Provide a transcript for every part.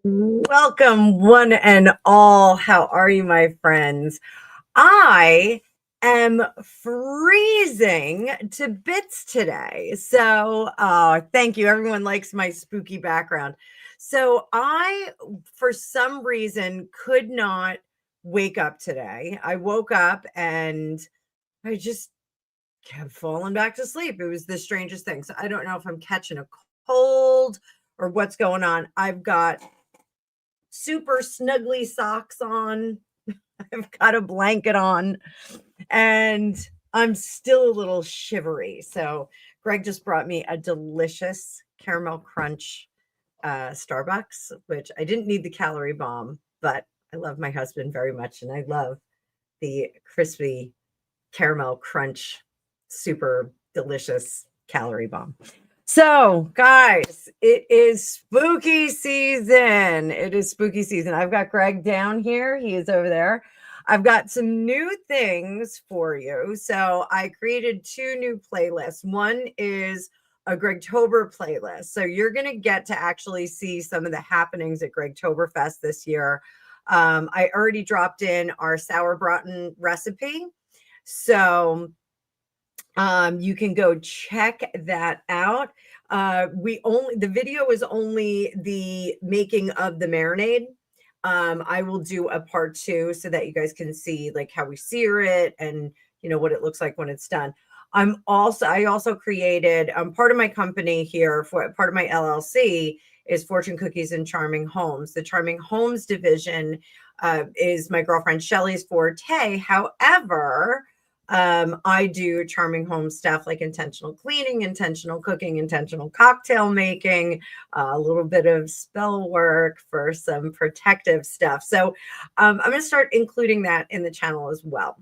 Welcome, one and all. How are you, my friends? I am freezing to bits today. So, thank you. Everyone likes my spooky background. So, I, for some reason, could not wake up today. I woke up and I just kept falling back to sleep. It was the strangest thing. So, I don't know if I'm catching a cold or what's going on. I've got super snuggly socks on. I've got a blanket on and I'm still a little shivery. So Greg just brought me a delicious caramel crunch Starbucks, which I didn't need the calorie bomb, but I love my husband very much. And I love the crispy caramel crunch, super delicious calorie bomb. So, guys, it is spooky season. It is spooky season. I've got Greg down here. He is over there. I've got some new things for you. So, I created 2 new playlists. One is a Gregtober playlist. So, you're going to get to actually see some of the happenings at Gregtoberfest this year. I already dropped in our sauerbraten recipe. So, you can go check that out. The video is only the making of the marinade. I will do a part 2 so that you guys can see like how we sear it and what it looks like when it's done. I also created part of my company here, for part of my LLC is Fortune Cookies and Charming Homes. The Charming Homes division is my girlfriend Shelly's forte. However, I do Charming Home stuff like intentional cleaning, intentional cooking, intentional cocktail making, a little bit of spell work for some protective stuff. So I'm going to start including that in the channel as well.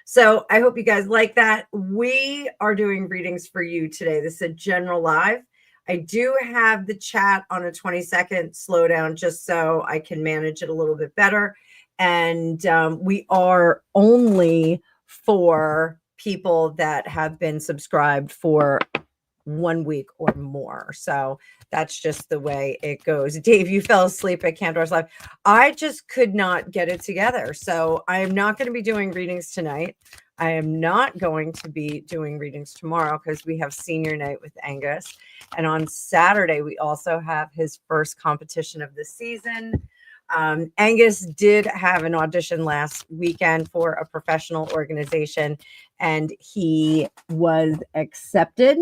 So I hope you guys like that. We are doing readings for you today. This is a general live. I do have the chat on a 20-second slowdown just so I can manage it a little bit better. And we are only for people that have been subscribed for 1 week or more. So that's just the way it goes. Dave, you fell asleep at Candor's Live. I just could not get it together. So I am not going to be doing readings tonight. I am not going to be doing readings tomorrow because we have senior night with Angus. And on Saturday, we also have his first competition of the season. Angus did have an audition last weekend for a professional organization, and he was accepted.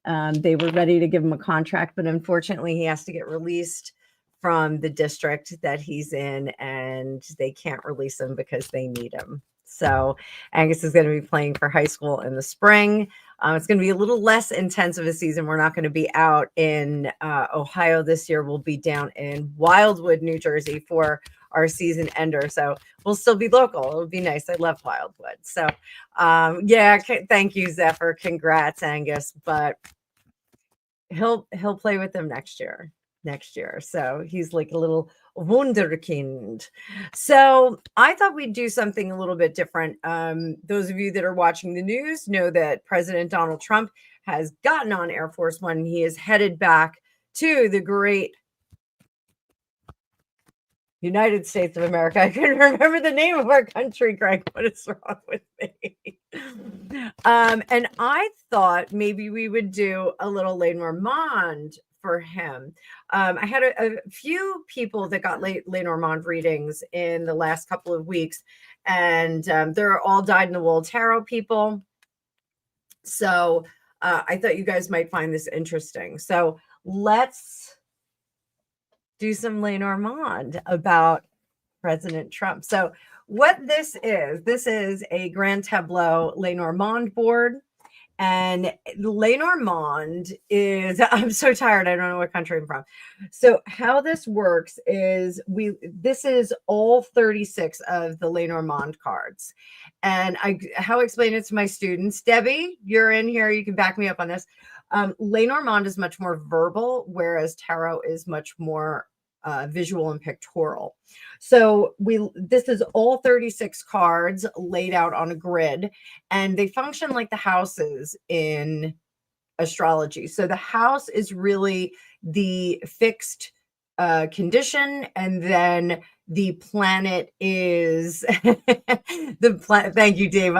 They were ready to give him a contract, but unfortunately he has to get released from the district that he's in, and they can't release him because they need him. So Angus is going to be playing for high school in the spring. It's going to be a little less intense of a season. We're not going to be out in Ohio this year. We'll be down in Wildwood, New Jersey for our season ender. So we'll still be local. It'll be nice. I love Wildwood. So yeah, thank you, Zephyr. Congrats, Angus. But he'll play with them next year. So he's like a little wunderkind. So I thought we'd do something a little bit different. Those of you that are watching the news know that President Donald Trump has gotten on Air Force One. He is headed back to the great United States of America. I couldn't remember the name of our country, Greg. What is wrong with me? And I thought maybe we would do a little Lenormand for him. I had a few people that got Lenormand readings in the last couple of weeks, and they're all dyed-in-the-wool tarot people. So I thought you guys might find this interesting. So let's do some Lenormand about President Trump. So what this is a Grand Tableau Lenormand board. And Lenormand is, I'm so tired, I don't know what country I'm from. So how this works is this is all 36 of the Lenormand cards. And how I explain it to my students, Debbie, you're in here, you can back me up on this. Lenormand is much more verbal, whereas tarot is much more visual and pictorial. So this is all 36 cards laid out on a grid, and they function like the houses in astrology. So the house is really the fixed condition, and then the planet is the planet. Thank you, Dave.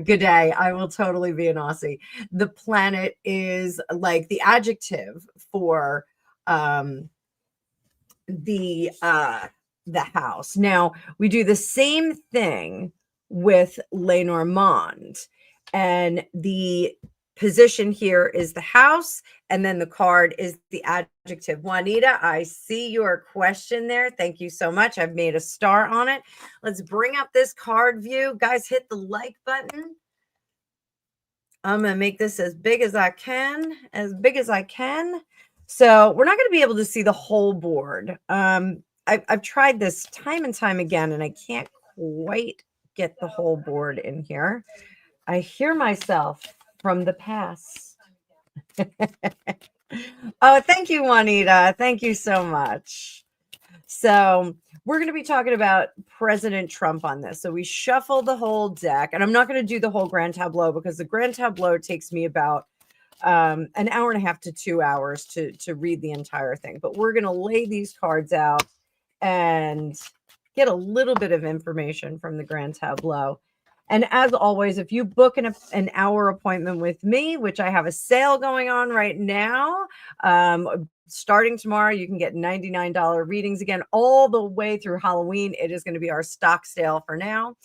Good day. I will totally be an Aussie. The planet is like the adjective for the house. Now we do the same thing with Lenormand, and the position here is the house, and then the card is the adjective. Juanita, I see your question there. Thank you so much. I've made a star on it. Let's bring up this card view. Guys, hit the like button. I'm gonna make this as big as I can, So we're not going to be able to see the whole board. I've tried this time and time again, and I can't quite get the whole board in here. I hear myself from the past. Oh, thank you, Juanita. Thank you so much. So we're going to be talking about President Trump on this. So we shuffle the whole deck, and I'm not going to do the whole Grand Tableau because the Grand Tableau takes me about an hour and a half to 2 hours to read the entire thing. But we're going to lay these cards out and get a little bit of information from the Grand Tableau. And as always, if you book an hour appointment with me, which I have a sale going on right now, starting tomorrow, you can get $99 readings again all the way through Halloween. It is going to be our stock sale for now.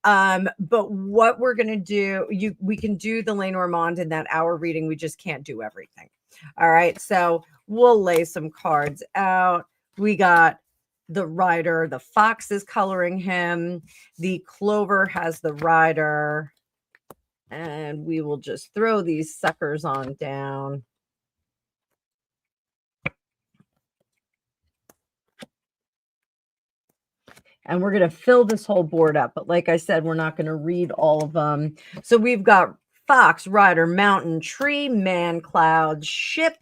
But what we're going to do, we can do the Lenormand in that hour reading. We just can't do everything. All right. So we'll lay some cards out. We got the rider. The fox is coloring him. The clover has the rider. And we will just throw these suckers on down. And we're going to fill this whole board up. But like I said, we're not going to read all of them. So we've got fox, rider, mountain, tree, man, cloud, ship,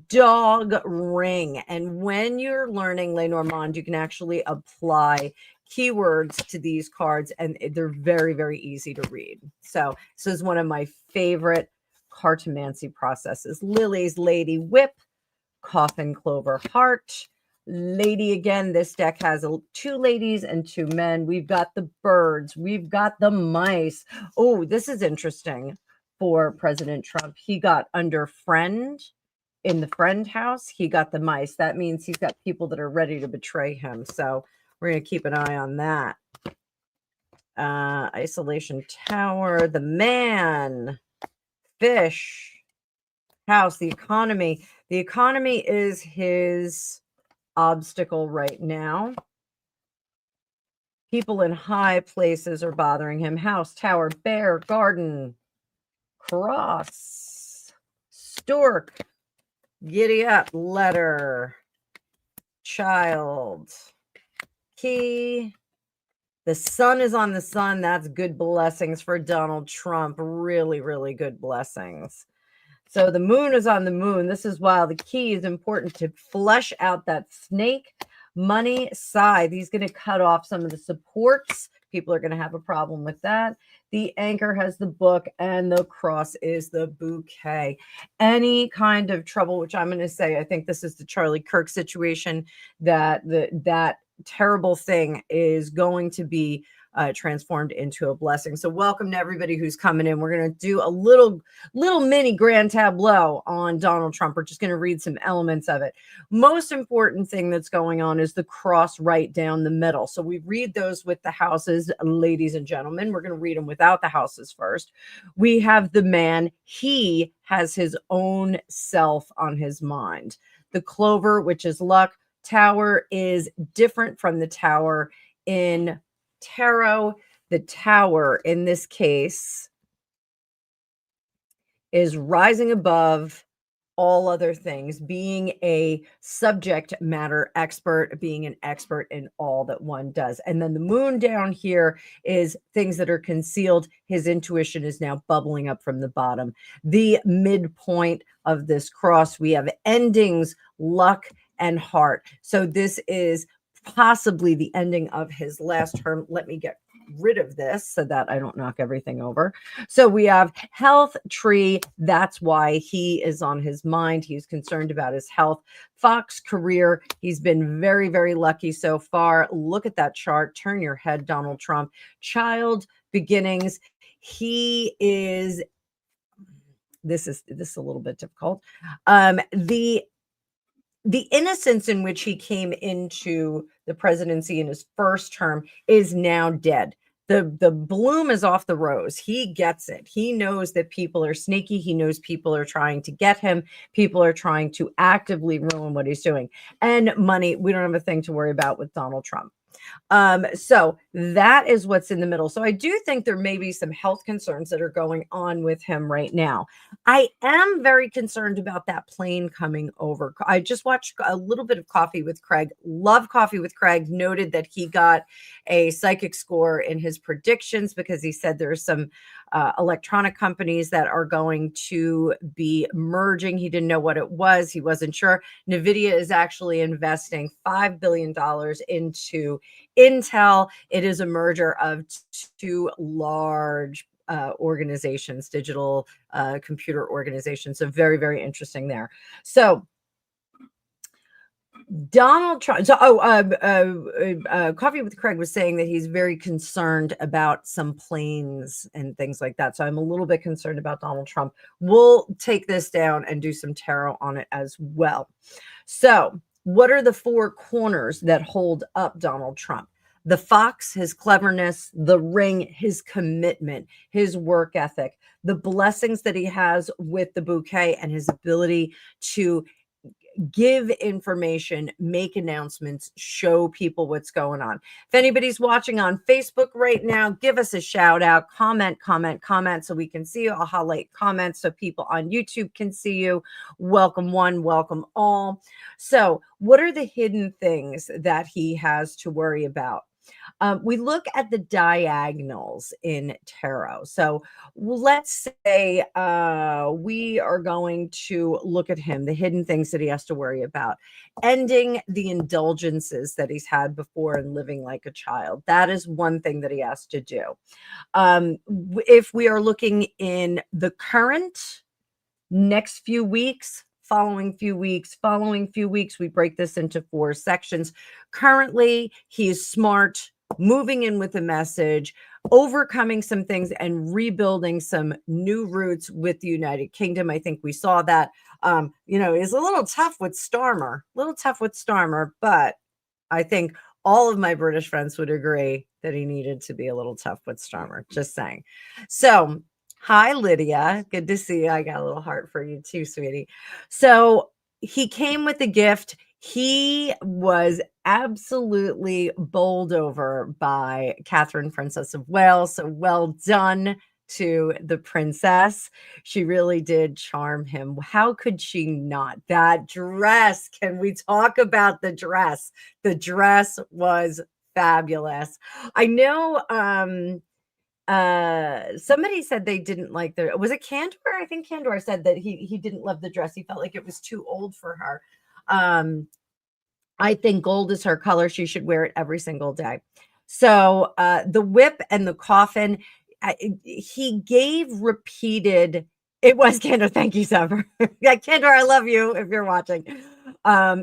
dog, ring. And when you're learning Lenormand, you can actually apply keywords to these cards, and they're very, very easy to read. So this is one of my favorite cartomancy processes. Lilies, lady, whip, coffin, clover, heart, lady again. This deck has 2 ladies and 2 men. We've got the birds. We've got the mice. Oh, this is interesting for President Trump. He got under friend. In the friend house, he got the mice. That means he's got people that are ready to betray him. So we're going to keep an eye on that. Isolation tower, the man, fish, house, the economy. The economy is his obstacle right now. People in high places are bothering him. House, tower, bear, garden, cross, stork, giddy up, letter, child, key. The sun is on the sun. That's good blessings for Donald Trump. Really, really good blessings. So the moon is on the moon. This is why the key is important to flesh out that snake money side. He's going to cut off some of the supports. People are going to have a problem with that. The anchor has the book, and the cross is the bouquet. Any kind of trouble, which I'm going to say, I think this is the Charlie Kirk situation, that that terrible thing is going to be transformed into a blessing. So welcome to everybody who's coming in. We're going to do a little mini grand tableau on Donald Trump. We're just going to read some elements of it. Most important thing that's going on is the cross right down the middle. So we read those with the houses, ladies and gentlemen. We're going to read them without the houses first. We have the man. He has his own self on his mind. The clover, which is luck. Tower is different from the tower in tarot. The tower in this case is rising above all other things, being a subject matter expert, being an expert in all that one does. And then the moon down here is things that are concealed. His intuition is now bubbling up from the bottom. The midpoint of this cross, we have endings, luck, and heart. So this is possibly the ending of his last term. Let me get rid of this so that I don't knock everything over. So we have health, tree. That's why he is on his mind. He's concerned about his health. Fox, career. He's been very, very lucky so far. Look at that chart. Turn your head, Donald Trump. Child, beginnings. He is, this is a little bit difficult. The innocence in which he came into the presidency in his first term is now dead. The bloom is off the rose. He gets it. He knows that people are sneaky. He knows people are trying to get him. People are trying to actively ruin what he's doing. And money, we don't have a thing to worry about with Donald Trump. So that is what's in the middle. So I do think there may be some health concerns that are going on with him right now. I am very concerned about that plane coming over. I just watched a little bit of Coffee with Craig. Love Coffee with Craig. Noted that he got a psychic score in his predictions because he said there's some electronic companies that are going to be merging. He didn't know what it was. He wasn't sure. NVIDIA is actually investing $5 billion into Intel. It is a merger of 2 large organizations, digital computer organizations. So very, very interesting there. So Donald Trump. So, Coffee with Craig was saying that he's very concerned about some planes and things like that. So I'm a little bit concerned about Donald Trump. We'll take this down and do some tarot on it as well. So, what are the four corners that hold up Donald Trump? The fox, his cleverness; the ring, his commitment, his work ethic; the blessings that he has with the bouquet, and his ability to give information, make announcements, show people what's going on. If anybody's watching on Facebook right now, give us a shout out, comment so we can see you. I'll highlight comments so people on YouTube can see you. Welcome one, welcome all. So, what are the hidden things that he has to worry about? We look at the diagonals in tarot. So let's say we are going to look at him, the hidden things that he has to worry about, ending the indulgences that he's had before and living like a child. That is one thing that he has to do. If we are looking in the current, next few weeks, following few weeks, we break this into 4 sections. Currently, he is smart, moving in with a message, overcoming some things, and rebuilding some new roots with the United Kingdom. I think we saw that. Is a little tough with Starmer, but I think all of my British friends would agree that he needed to be a little tough with Starmer. Just saying. So, hi, Lydia. Good to see you. I got a little heart for you too, sweetie. So, he came with a gift. He was absolutely bowled over by Catherine, Princess of Wales. So, well done to the princess. She really did charm him. How could she not? That dress. Can we talk about the dress? The dress was fabulous. I know somebody said they didn't like the, was it Candor? I think Candor said that he didn't love the dress. He felt like it was too old for her. I think gold is her color. She should wear it every single day. So the whip and the coffin, he gave repeated. It was Candor. Thank you, Sever. Yeah, Candor, I love you if you're watching.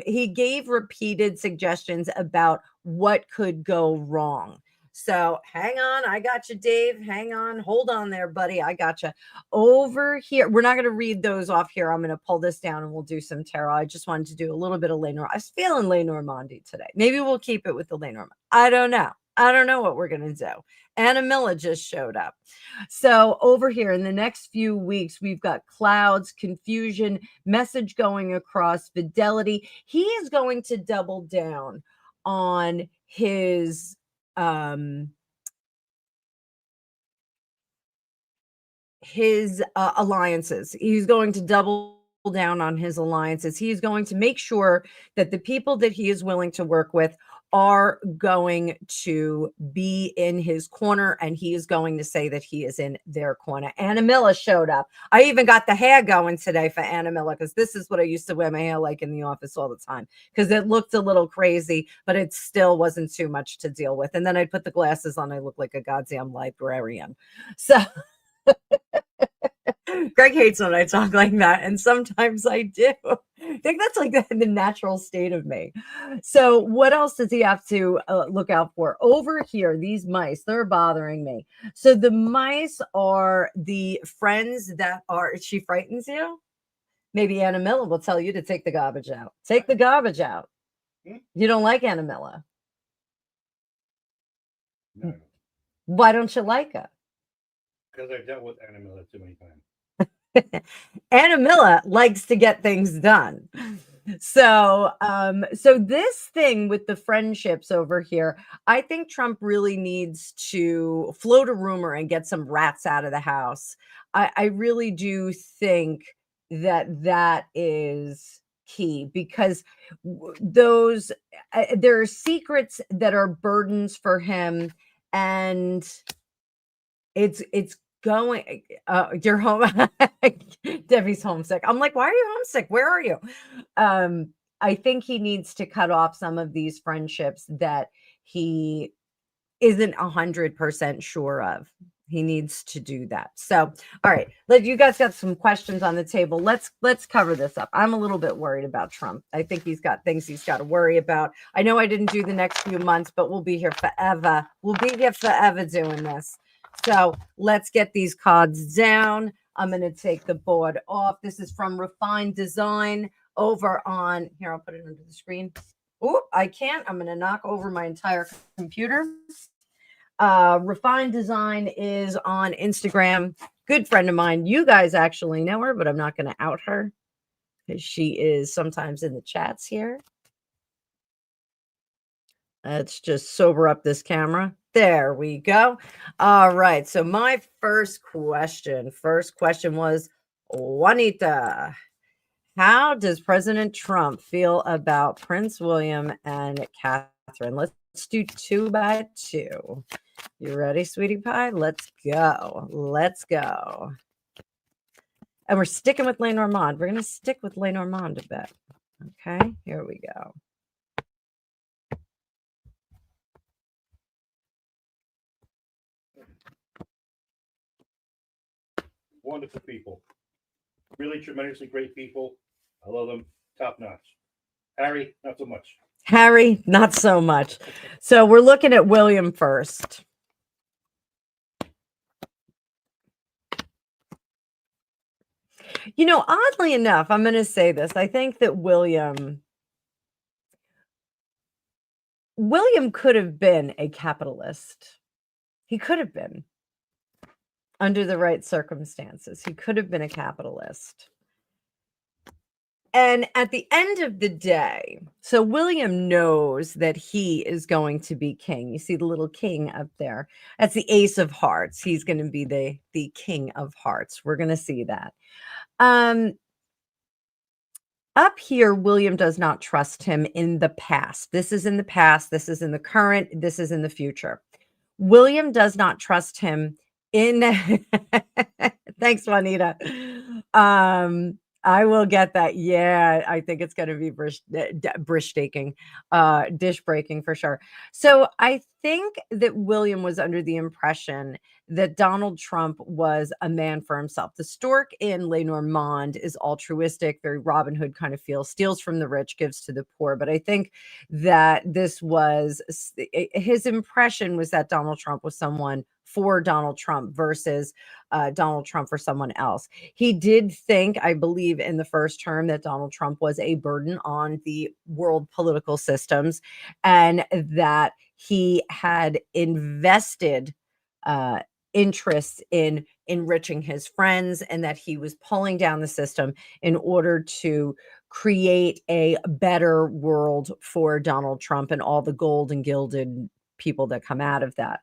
He gave repeated suggestions about what could go wrong. So hang on, I got you, Dave. Hang on, hold on there, buddy. I got you over here. We're not going to read those off here. I'm going to pull this down and we'll do some tarot. I just wanted to do a little bit of Lenormand. I was feeling Lenormand today. Maybe we'll keep it with the Lenormand. I don't know. I don't know what we're going to do. Camilla just showed up. So over here in the next few weeks, we've got clouds, confusion, message going across, fidelity. He is going to double down on his alliances. He's going to double down on his alliances. He's going to make sure that the people that he is willing to work with are going to be in his corner, and he is going to say that he is in their corner. Camilla showed up. I even got the hair going today for Camilla, because this is what I used to wear my hair like in the office all the time, because it looked a little crazy, but it still wasn't too much to deal with. And then I'd put the glasses on. I look like a goddamn librarian. So Greg hates when I talk like that, and sometimes I do. I think that's like the natural state of me. So, what else does he have to look out for? Over here, these mice, they're bothering me. So, the mice are the friends that are, she frightens you? Maybe Camilla will tell you to take the garbage out. Take the garbage out. You don't like Camilla. No, Why don't you like her? because I've dealt with Camilla too many times. Camilla likes to get things done. So this thing with the friendships over here, I think Trump really needs to float a rumor and get some rats out of the house. I really do think that is key, because those there are secrets that are burdens for him, and it's going, you're home. Debbie's homesick. I'm like, why are you homesick? Where are you? I think he needs to cut off some of these friendships that he isn't 100% sure of. He needs to do that. So, all right, you guys got some questions on the table. Let's cover this up. I'm a little bit worried about Trump. I think he's got things he's got to worry about. I know I didn't do the next few months, but we'll be here forever. We'll be here forever doing this. So let's get these cards down. I'm going to take the board off. This is from Refined Design over on here. I'll put it under the screen. Oh, I can't. I'm going to knock over my entire computer. Refined Design is on Instagram. Good friend of mine. You guys actually know her, but I'm not going to out her because she is sometimes in the chats here. Let's just sober up this camera. There we go. All right. So my first question was, Juanita, how does President Trump feel about Prince William and Catherine? Let's do 2 by 2. You ready, sweetie pie? Let's go. Let's go. And we're sticking with Lenormand. We're going to stick with Lenormand a bit. Okay, here we go. Wonderful people. Really tremendously great people. I love them. Top notch. Harry, not so much. Harry, not so much. So we're looking at William first. You know, oddly enough, I'm going to say this. I think that William could have been a capitalist. He could have been. Under the right circumstances, he could have been a capitalist. And at the end of the day, so William knows that he is going to be king. You see the little king up there. That's the ace of hearts. He's going to be the king of hearts. We're going to see that. Up here, William does not trust him in the past. This is in the past. This is in the current. This is in the future. William does not trust him in. Thanks, Juanita. I will get that. Yeah, I think it's going to be dish breaking for sure. So I think that William was under the impression that Donald Trump was a man for himself. The stork in Lenormand is altruistic, very Robin Hood kind of feel, steals from the rich, gives to the poor. But I think that this was his impression was that Donald Trump was someone for Donald Trump versus Donald Trump for someone else. He did think, I believe, in the first term that Donald Trump was a burden on the world political systems and that he had invested interests in enriching his friends and that he was pulling down the system in order to create a better world for Donald Trump and all the gold and gilded people that come out of that.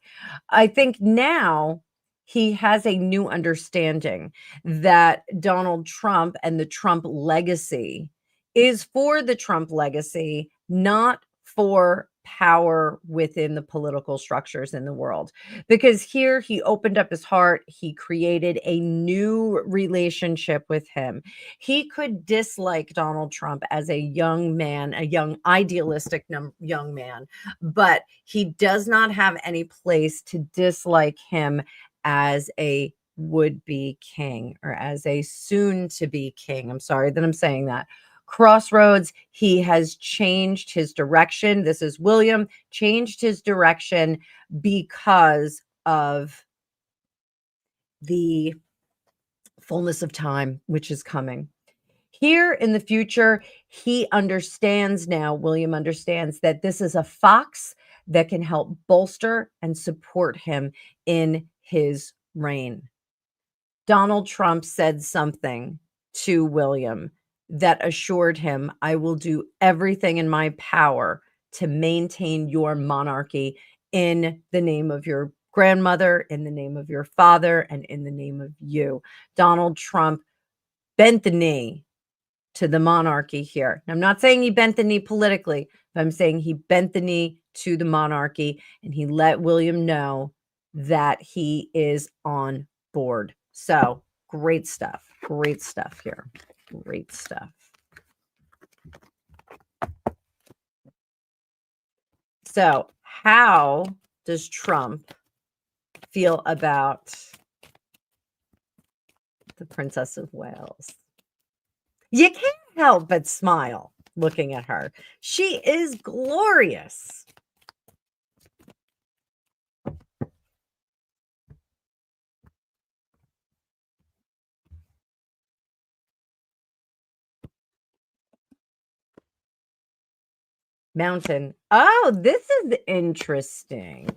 I think now he has a new understanding that Donald Trump and the Trump legacy is for the Trump legacy, not for power within the political structures in the world. Because here he opened up his heart, he created a new relationship with him. He could dislike Donald Trump as a young man, a young idealistic young man, but he does not have any place to dislike him as a would-be king or as a soon-to-be king. I'm sorry that I'm saying that. Crossroads, he has changed his direction. This is William, changed his direction because of the fullness of time, which is coming. Here in the future, he understands now, William understands that this is a fox that can help bolster and support him in his reign. Donald Trump said something to William that assured him, I will do everything in my power to maintain your monarchy in the name of your grandmother, in the name of your father, and in the name of you. Donald Trump bent the knee to the monarchy here. I'm not saying he bent the knee politically, but I'm saying he bent the knee to the monarchy and he let William know that he is on board. So great stuff. Great stuff here. Great stuff. So how does Trump feel about the Princess of Wales? You can't help but smile looking at her. She is glorious. Mountain. Oh, this is interesting.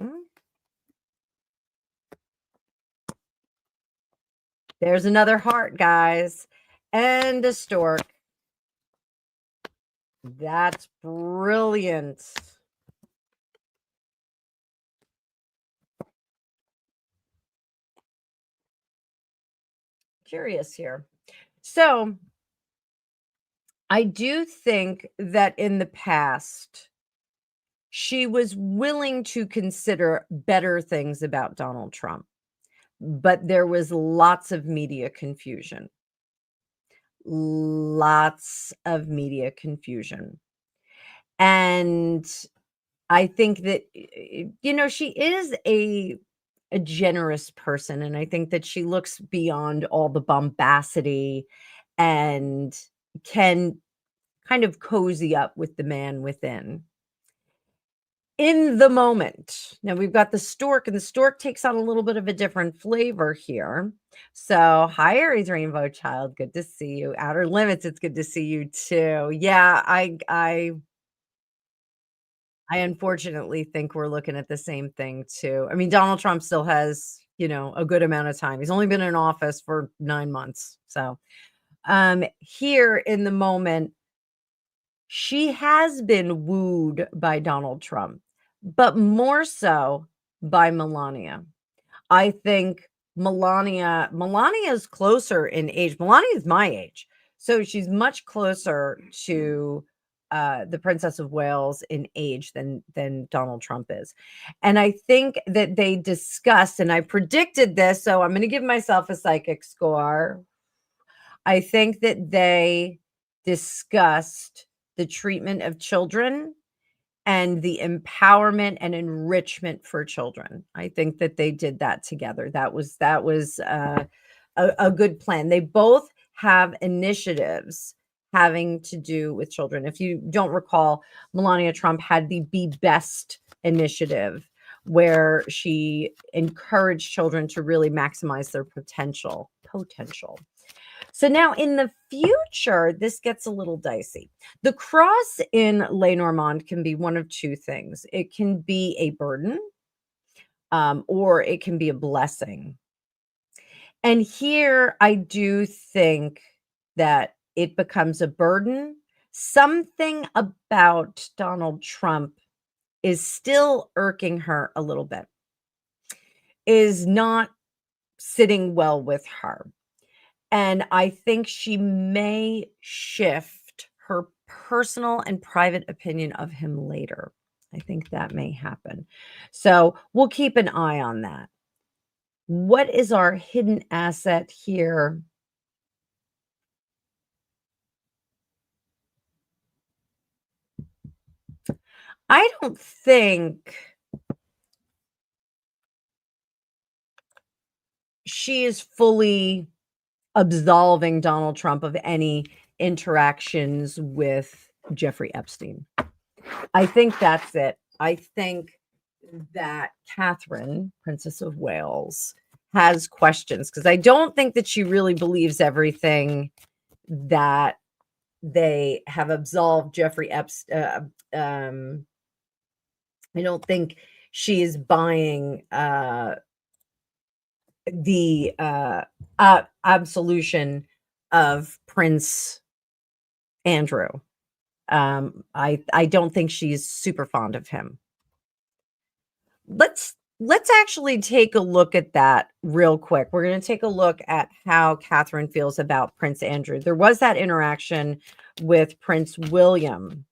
There's another heart, guys, and a stork. That's brilliant. Curious here. So, I do think that in the past, she was willing to consider better things about Donald Trump, but there was lots of media confusion. Lots of media confusion. And I think that, she is a generous person, and I think that she looks beyond all the bombacity and can kind of cozy up with the man within. In the moment. Now we've got the stork, and the stork takes on a little bit of a different flavor here. So, hi, Aries Rainbow Child. Good to see you. Outer Limits, it's good to see you too. Yeah, I unfortunately think we're looking at the same thing too. I mean, Donald Trump still has, a good amount of time. He's only been in office for 9 months. So, here in the moment, she has been wooed by Donald Trump, but more so by Melania. I think Melania is closer in age. Melania is my age. So she's much closer to the Princess of Wales in age than Donald Trump is. And I think that they discussed, and I predicted this, so I'm going to give myself a psychic score. I think that they discussed the treatment of children and the empowerment and enrichment for children. I think that they did that together. That was a good plan. They both have initiatives having to do with children. If you don't recall, Melania Trump had the Be Best initiative where she encouraged children to really maximize their potential. So now in the future, this gets a little dicey. The cross in Lenormand can be one of two things. It can be a burden, or it can be a blessing. And here I do think that it becomes a burden. Something about Donald Trump is still irking her a little bit, is not sitting well with her. And I think she may shift her personal and private opinion of him later. I think that may happen. So we'll keep an eye on that. What is our hidden asset here? I don't think she is fully absolving Donald Trump of any interactions with Jeffrey Epstein. I think that's it. I think that Catherine, Princess of Wales, has questions because I don't think that she really believes everything that they have absolved Jeffrey Epstein. I don't think she is buying the absolution of Prince Andrew. I don't think she's super fond of him. Let's actually take a look at that real quick. We're going to take a look at how Catherine feels about Prince Andrew. There was that interaction with Prince William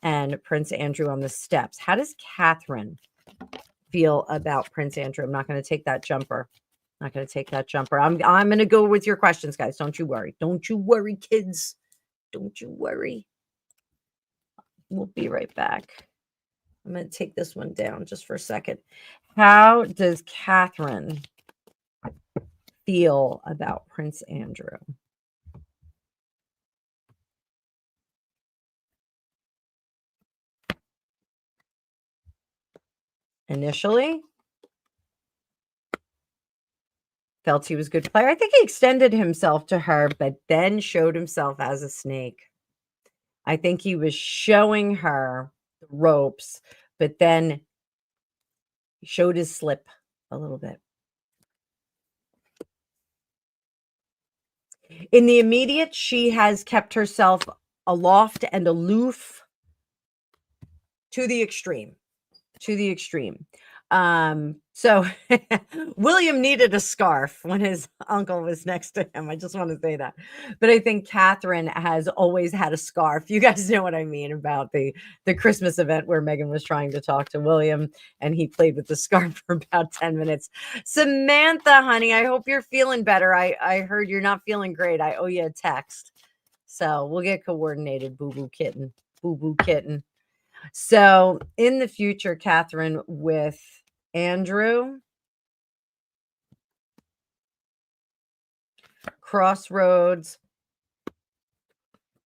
and Prince Andrew on the steps. How does Catherine feel about Prince Andrew? I'm not going to take that jumper. I'm going to go with your questions, guys. Don't you worry. Don't you worry, kids. Don't you worry. We'll be right back. I'm going to take this one down just for a second. How does Catherine feel about Prince Andrew? Initially, felt he was a good player. I think he extended himself to her, but then showed himself as a snake. I think he was showing her the ropes, but then he showed his slip a little bit. In the immediate, she has kept herself aloft and aloof to the extreme. To the extreme. So William needed a scarf when his uncle was next to him. I just want to say that. But I think Catherine has always had a scarf. You guys know what I mean about the Christmas event where Meghan was trying to talk to William and he played with the scarf for about 10 minutes. Samantha, honey, I hope you're feeling better. I heard you're not feeling great. I owe you a text. So we'll get coordinated, boo-boo kitten. Boo-boo kitten. So in the future, Catherine, with Andrew, Crossroads,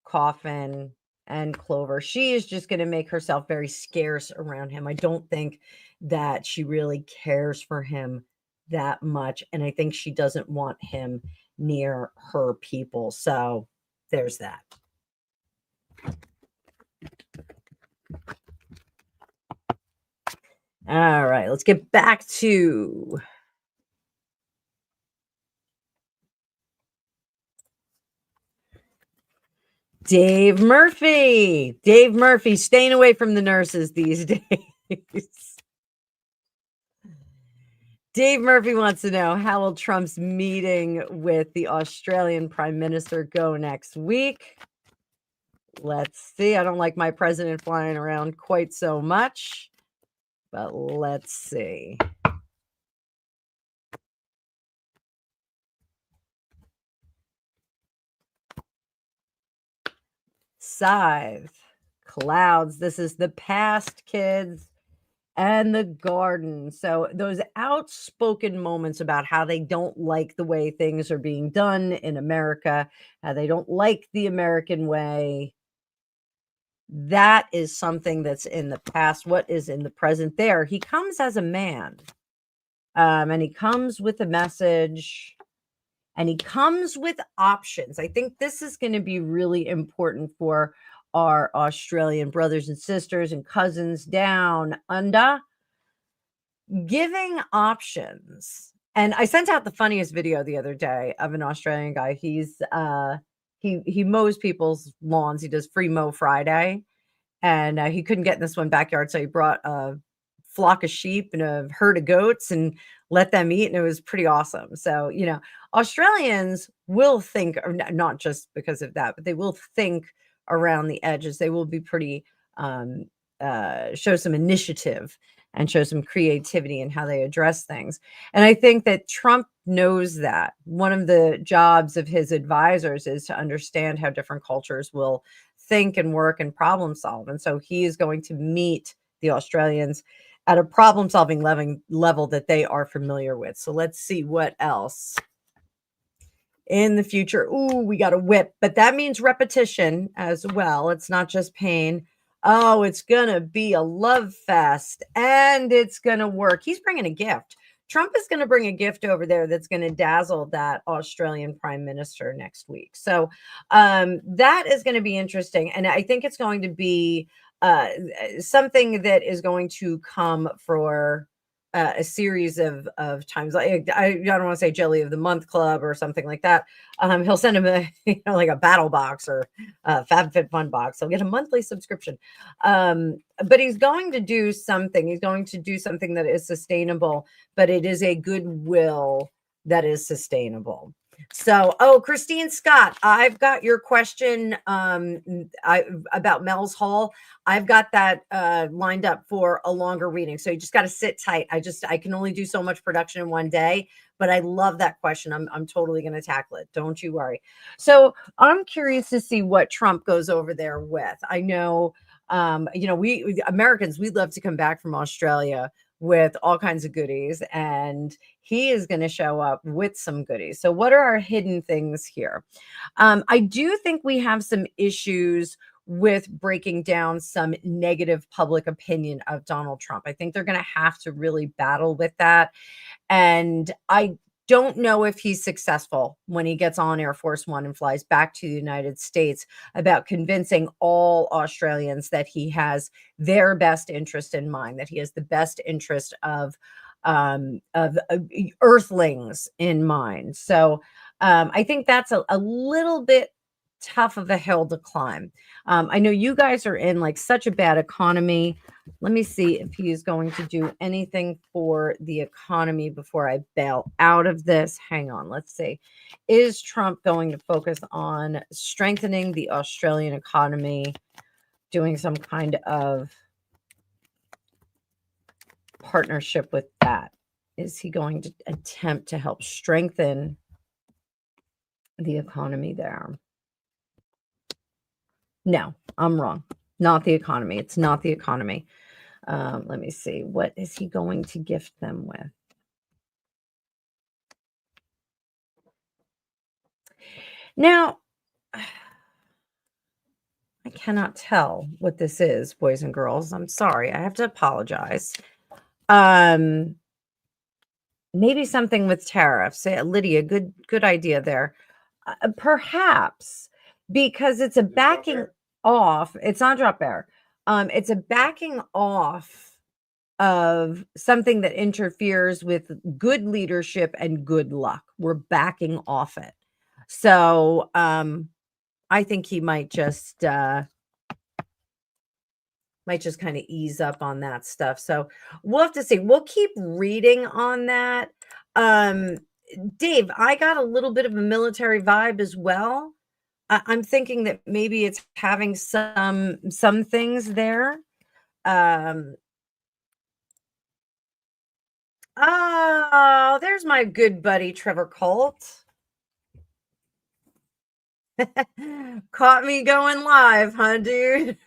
Coffin, and Clover, she is just going to make herself very scarce around him. I don't think that she really cares for him that much. And I think she doesn't want him near her people. So there's that. All right, let's get back to Dave Murphy. Dave Murphy staying away from the nurses these days. Dave Murphy wants to know, how will Trump's meeting with the Australian Prime Minister go next week? Let's see. I don't like my president flying around quite so much, but let's see. Scythe, clouds. This is the past, kids, and the garden. So those outspoken moments about how they don't like the way things are being done in America, how they don't like the American way. That is something that's in the past. What is in the present there? He comes as a man, and he comes with a message, and he comes with options. I think this is going to be really important for our Australian brothers and sisters and cousins down under, giving options. And I sent out the funniest video the other day of an Australian guy. He's he mows people's lawns. He does free mow Friday, and he couldn't get in this one backyard, so he brought a flock of sheep and a herd of goats and let them eat, and it was pretty awesome. So, Australians will think, or not just because of that, but they will think around the edges. They will be pretty show some initiative and show some creativity in how they address things. And I think that Trump knows that. One of the jobs of his advisors is to understand how different cultures will think and work and problem solve. And so he is going to meet the Australians at a problem solving level that they are familiar with. So let's see what else in the future. Ooh, we got a whip, but that means repetition as well. It's not just pain. Oh, it's going to be a love fest and it's going to work. He's bringing a gift. Trump is going to bring a gift over there that's going to dazzle that Australian prime minister next week. So that is going to be interesting. And I think it's going to be something that is going to come for a series of times. Like, I don't want to say Jelly of the Month Club or something like that. He'll send him a like a battle box or a FabFitFun box. He'll get a monthly subscription. But he's going to do something. He's going to do something that is sustainable, but it is a goodwill that is sustainable. So, Christine Scott, I've got your question about Mel's Hall. I've got that lined up for a longer reading. So you just got to sit tight. I can only do so much production in one day, but I love that question. I'm totally going to tackle it. Don't you worry. So I'm curious to see what Trump goes over there with. I know, we Americans, we love to come back from Australia with all kinds of goodies, and he is going to show up with some goodies. So, what are our hidden things here? I do think we have some issues with breaking down some negative public opinion of Donald Trump. I think they're going to have to really battle with that. And I don't know if he's successful when he gets on Air Force One and flies back to the United States about convincing all Australians that he has their best interest in mind, that he has the best interest of Earthlings in mind. So I think that's a little bit tough of a hill to climb. I know you guys are in like such a bad economy. Let me see if he's going to do anything for the economy before I bail out of this. Hang on, let's see. Is Trump going to focus on strengthening the Australian economy, doing some kind of partnership with that? Is he going to attempt to help strengthen the economy there? No, I'm wrong. Not the economy. It's not the economy. Let me see. What is he going to gift them with? Now, I cannot tell what this is, boys and girls. I'm sorry. I have to apologize. Maybe something with tariffs. Lydia, good idea there. Perhaps because it's a backing off. It's not drop bear. It's a backing off of something that interferes with good leadership and good luck. We're backing off it. So I think he might just kind of ease up on that stuff. So we'll have to see. We'll keep reading on that. Dave, I got a little bit of a military vibe as well. I'm thinking that maybe it's having some things there. Oh, there's my good buddy Trevor Colt. Caught me going live, huh, dude?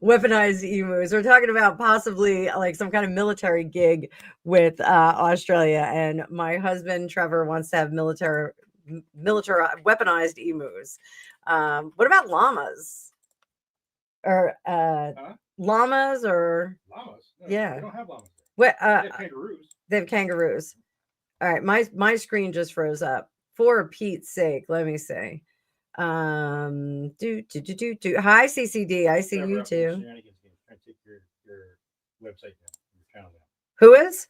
Weaponized emus. We're talking about possibly like some kind of military gig with Australia, and my husband Trevor wants to have military weaponized emus. What about llamas? Or llamas or llamas? No, yeah, we don't have llamas. What? They have kangaroos. They have kangaroos. All right, my screen just froze up. For Pete's sake, let me see. Hi CCD, I see you too. Take your website down, your channel down. Who is?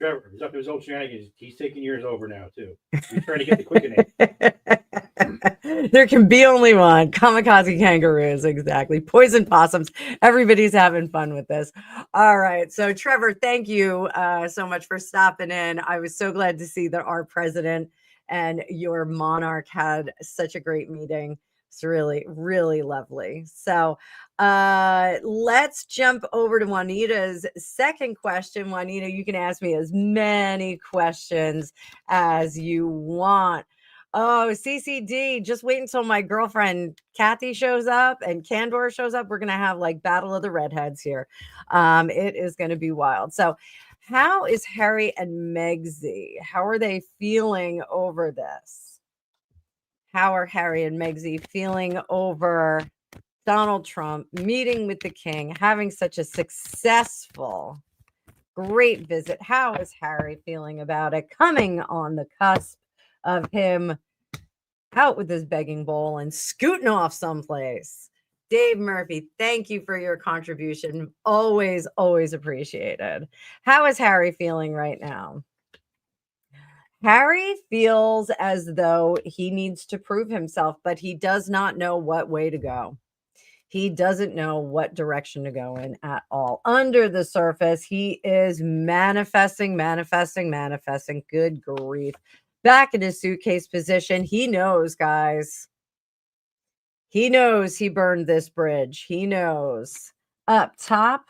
Trevor, he's up to his old shenanigans. He's taking yours over now too. He's trying to get the quickening. There can be only one. Kamikaze kangaroos, exactly. Poison possums. Everybody's having fun with this. All right. So, Trevor, thank you so much for stopping in. I was so glad to see that our president and your monarch had such a great meeting. It's really, really lovely. So, let's jump over to Juanita's second question. Juanita, you can ask me as many questions as you want. Oh, CCD, just wait until my girlfriend Kathy shows up and Candor shows up. We're going to have like Battle of the Redheads here. It is going to be wild. So, how is Harry and Megzy? How are they feeling over this? How are Harry and Megzy feeling over Donald Trump meeting with the king, having such a successful, great visit? How is Harry feeling about it? Coming on the cusp of him out with his begging bowl and scooting off someplace. Dave Murphy, thank you for your contribution. Always, always appreciated. How is Harry feeling right now? Harry feels as though he needs to prove himself, but he does not know what way to go. He doesn't know what direction to go in at all. Under the surface, he is manifesting. Good grief. Back in his suitcase position. He knows, guys. He knows he burned this bridge. He knows. Up top,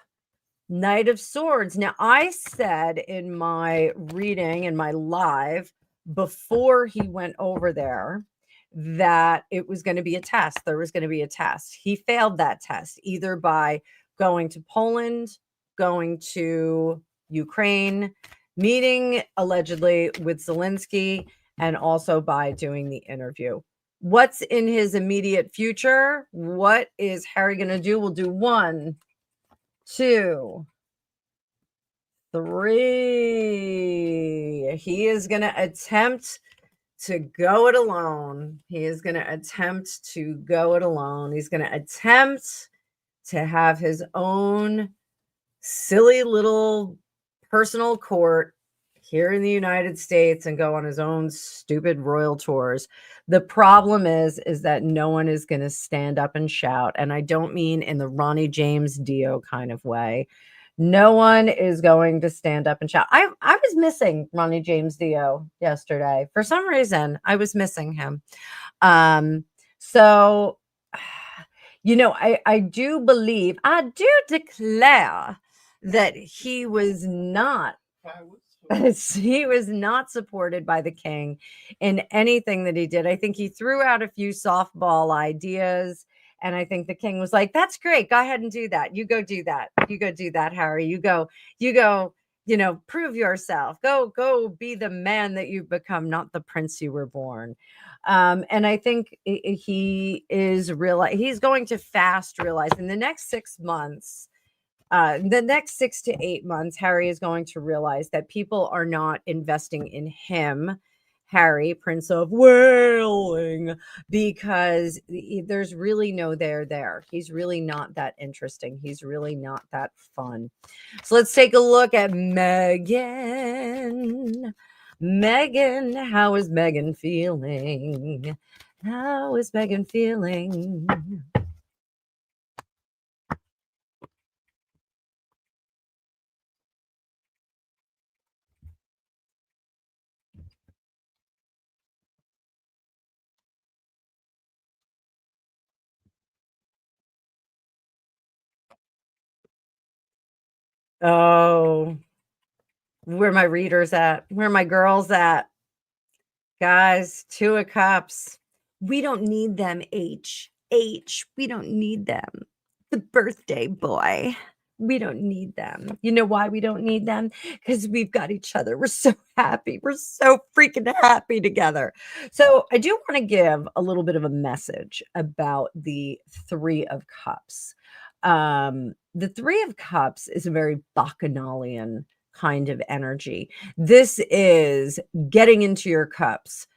Knight of Swords. Now, I said in my reading, in my live, before he went over there, that it was going to be a test. There was going to be a test. He failed that test, either by going to Poland, going to Ukraine, meeting allegedly with Zelensky, and also by doing the interview. What's in his immediate future? What is Harry going to do? We'll do 1, 2, 3. He is going to attempt to go it alone. He is going to attempt to go it alone. He's going to attempt to have his own silly little personal court here in the United States and go on his own stupid royal tours. The problem is that no one is going to stand up and shout. And I don't mean in the Ronnie James Dio kind of way. No one is going to stand up and shout. I was missing Ronnie James Dio yesterday. For some reason, I was missing him. So, I do believe, I do declare that he was not supported by the king in anything that he did. I think he threw out a few softball ideas, and I think the king was like, "That's great. Go ahead and do that. You go do that. You go do that, Harry. You go, prove yourself. Go be the man that you've become, not the prince you were born." And I think he is he's going to fast realize in the next 6 months, the next 6 to 8 months, Harry is going to realize that people are not investing in him, Harry, Prince of Wailing, because there's really no there. He's really not that interesting. He's really not that fun. So let's take a look at Meghan. Meghan, how is Meghan feeling? How is Meghan feeling? Oh, where my readers at? Where my girls at? Guys, 2 of Cups. We don't need them, H. We don't need them. The birthday boy. We don't need them. You know why we don't need them? Because we've got each other. We're so happy. We're so freaking happy together. So I do want to give a little bit of a message about the 3 of Cups. The 3 of Cups is a very bacchanalian kind of energy. This is getting into your cups,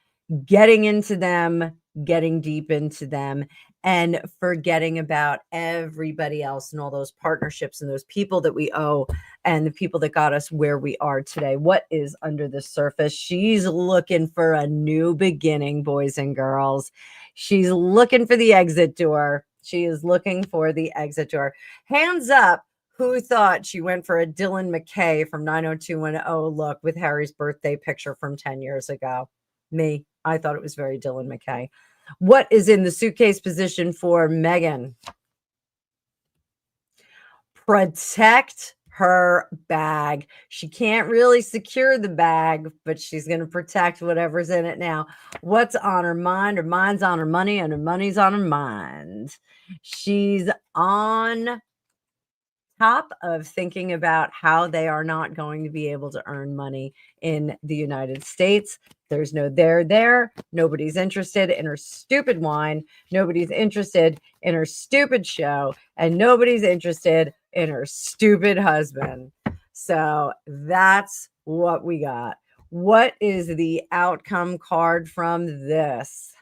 getting into them, getting deep into them, and forgetting about everybody else and all those partnerships and those people that we owe and the people that got us where we are today. What is under the surface? She's looking for a new beginning, boys and girls. She's looking for the exit door. She is looking for the exit door. Hands up. Who thought she went for a Dylan McKay from 90210 look with Harry's birthday picture from 10 years ago? Me. I thought it was very Dylan McKay. What is in the suitcase position for Meghan? Protect her bag. She can't really secure the bag, but she's going to protect whatever's in it now. What's on her mind? Her mind's on her money, and her money's on her mind. She's on top of thinking about how they are not going to be able to earn money in the United States. There's no there. Nobody's interested in her stupid wine. Nobody's interested in her stupid show. And nobody's interested in her stupid husband. So that's what we got. What is the outcome card from this?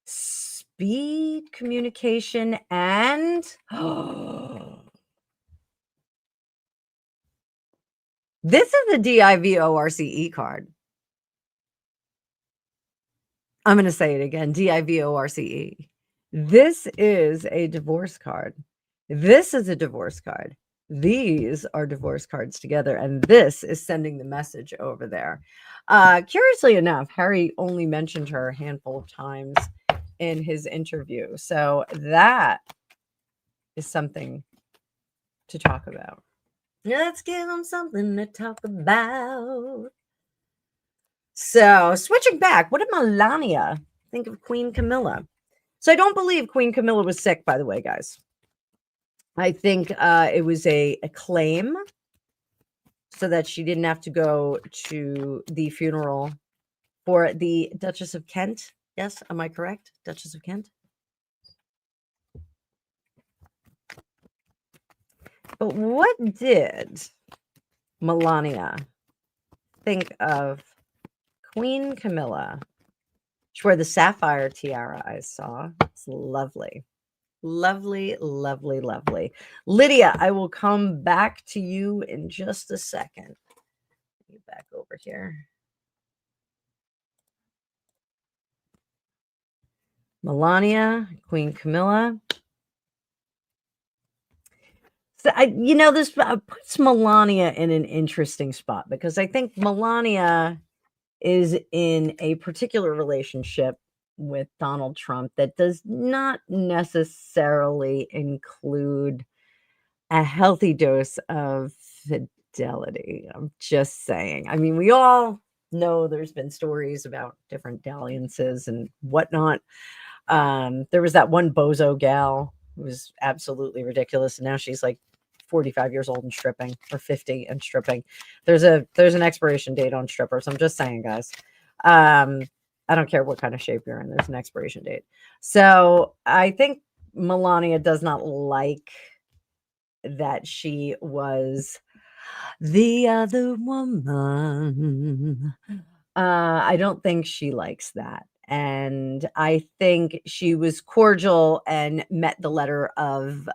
Speed, communication, and this is a DIVORCE card. I'm going to say it again, DIVORCE. This is a divorce card. This is a divorce card. These are divorce cards together, and this is sending the message over there. Curiously enough, Harry only mentioned her a handful of times in his interview. So that is something to talk about. Let's give them something to talk about. So switching back, what did Melania think of Queen Camilla? So I don't believe Queen Camilla was sick, by the way, guys. I think it was a claim so that she didn't have to go to the funeral for the Duchess of Kent. Yes, am I correct? Duchess of Kent? But what did Melania think of Queen Camilla? She wore the sapphire tiara I saw. It's lovely. Lovely, lovely, lovely. Lydia, I will come back to you in just a second. Get back over here. Melania, Queen Camilla. So this puts Melania in an interesting spot because I think Melania is in a particular relationship with Donald Trump that does not necessarily include a healthy dose of fidelity. I'm just saying. I mean, we all know there's been stories about different dalliances and whatnot. There was that one bozo gal who was absolutely ridiculous, and now she's like 45 years old and stripping, or 50 and stripping. There's an expiration date on strippers. I'm just saying, guys. I don't care what kind of shape you're in. There's an expiration date. So I think Melania does not like that she was the other woman. I don't think she likes that. And I think she was cordial and met the letter of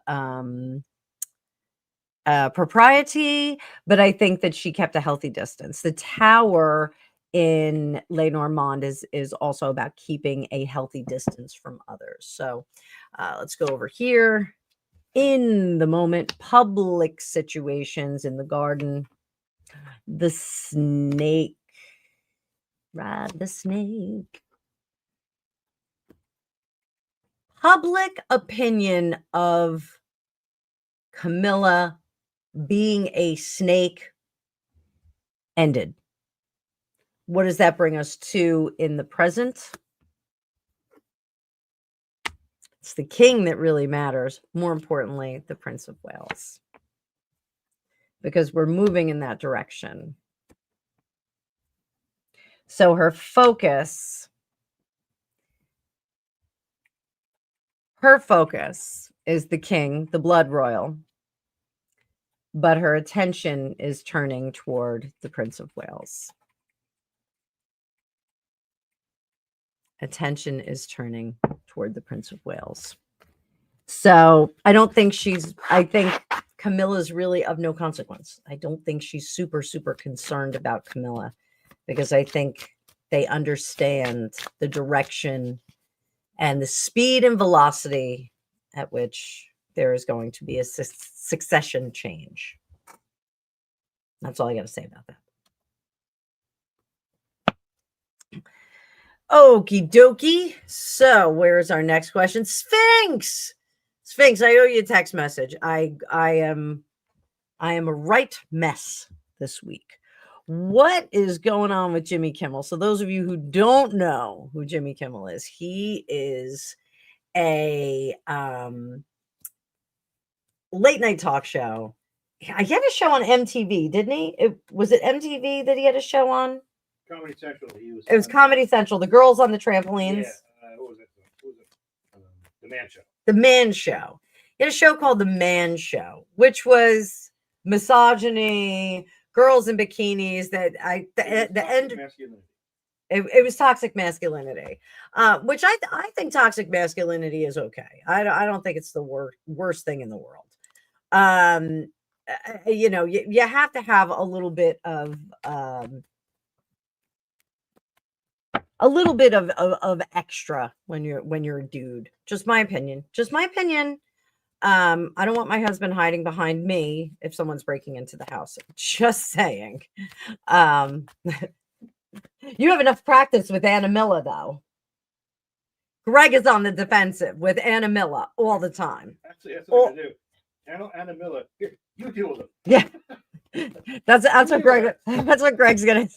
propriety, but I think that she kept a healthy distance. The tower in Lenormand is also about keeping a healthy distance from others. So let's go over here. In the moment, public situations in the garden, the snake, ride the snake. Public opinion of Camilla being a snake ended. What does that bring us to in the present? It's the king that really matters. More importantly, the Prince of Wales. Because we're moving in that direction. So her focus is the king, the blood royal. But her attention is turning toward the Prince of Wales. Attention is turning toward the Prince of Wales. So I think Camilla's really of no consequence. I don't think she's super, super concerned about Camilla because I think they understand the direction and the speed and velocity at which there is going to be a succession change. That's all I got to say about that. Okie dokie. So where's our next question? Sphinx, I owe you a text message. I am a right mess this week. What is going on with Jimmy Kimmel? So those of you who don't know who Jimmy Kimmel is, he is a late night talk show. He had a show on MTV, didn't he? Was it MTV that he had a show on? Comedy Central. It was Comedy Central. The girls on the trampolines. Yeah. What was it? The Man Show. The Man Show. He had a show called The Man Show, which was misogyny, girls in bikinis. It was toxic masculinity, which I think toxic masculinity is okay. I don't think it's the worst thing in the world. You have to have a little bit of extra when you're a dude. Just my opinion. I don't want my husband hiding behind me if someone's breaking into the house. Just saying. You have enough practice with Camilla, though. Greg is on the defensive with Camilla all the time. Actually, that's what I do. Camilla, here, you deal with them. Yeah, that's what Greg. That's what Greg's gonna.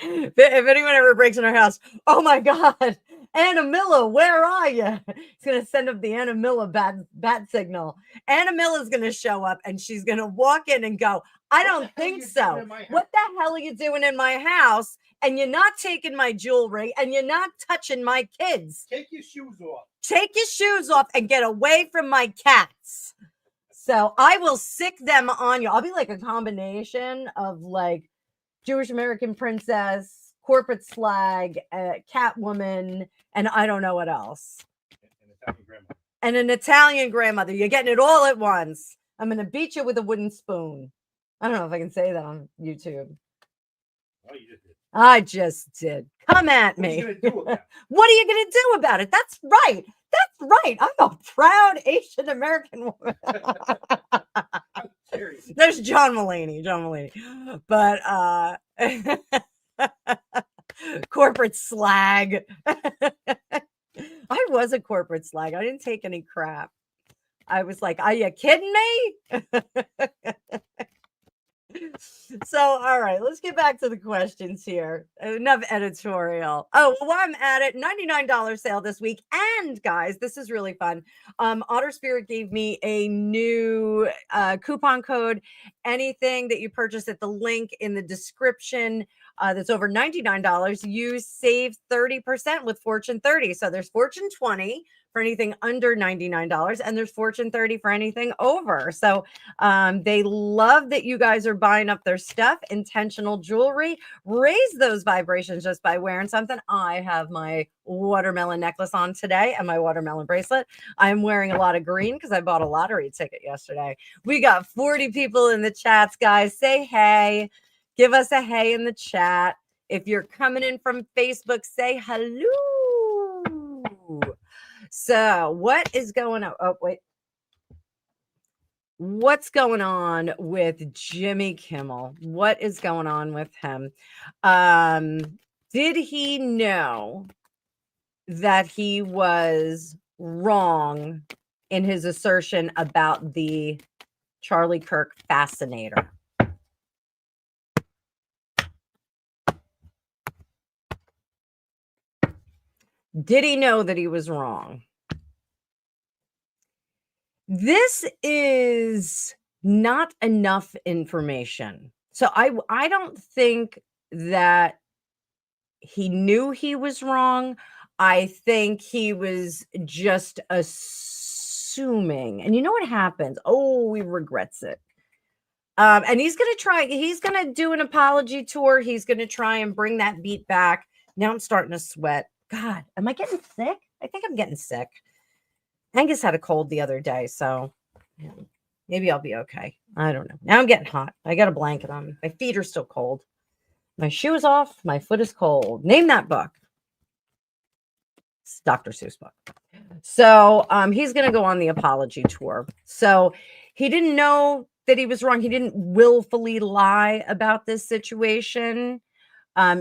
If anyone ever breaks in our house, oh my God, Anna where are you? He's going to send up the Anna bat signal. Anna is going to show up and she's going to walk in and go, I don't think so. What the hell are you doing in my house? And you're not taking my jewelry and you're not touching my kids. Take your shoes off. Take your shoes off and get away from my cats. So I will sick them on you. I'll be like a combination of like Jewish American princess, corporate slag, Catwoman, and I don't know what else. And an Italian grandmother. You're getting it all at once. I'm going to beat you with a wooden spoon. I don't know if I can say that on YouTube. Oh, you just did. I just did. Come at me. What are you going to do about it? That's right. That's right. I'm a proud Asian American woman. There's John Mulaney. But corporate slag. I was a corporate slag. I didn't take any crap. I was like, are you kidding me? So, all right, let's get back to the questions here. Enough editorial. Oh, well, while I'm at it, $99 sale this week. And guys, this is really fun. Otter Spirit gave me a new coupon code. Anything that you purchase at the link in the description that's over $99, you save 30% with Fortune 30. So there's Fortune 20 for anything under $99, and there's Fortune 30 for anything over. So they love that you guys are buying up their stuff. Intentional jewelry. Raise those vibrations just by wearing something. I have my watermelon necklace on today and my watermelon bracelet. I'm wearing a lot of green because I bought a lottery ticket yesterday. We got 40 people in the chats, guys. Say hey. Give us a hey in the chat. If you're coming in from Facebook, say hello. So what is going on? Oh, wait. What's going on with Jimmy Kimmel? What is going on with him? Did he know that he was wrong in his assertion about the Charlie Kirk fascinator? Did he know that he was wrong? This is not enough information. So I don't think that he knew he was wrong. I think he was just assuming. And you know what happens? Oh, he regrets it. And he's going to do an apology tour. He's going to try and bring that beat back. Now I'm starting to sweat. God, am I getting sick? I think I'm getting sick. Angus had a cold the other day, so maybe I'll be okay. I don't know. Now I'm getting hot. I got a blanket on me. My feet are still cold. My shoes off. My foot is cold. Name that book. It's Dr. Seuss book. So he's going to go on the apology tour. So he didn't know that he was wrong. He didn't willfully lie about this situation.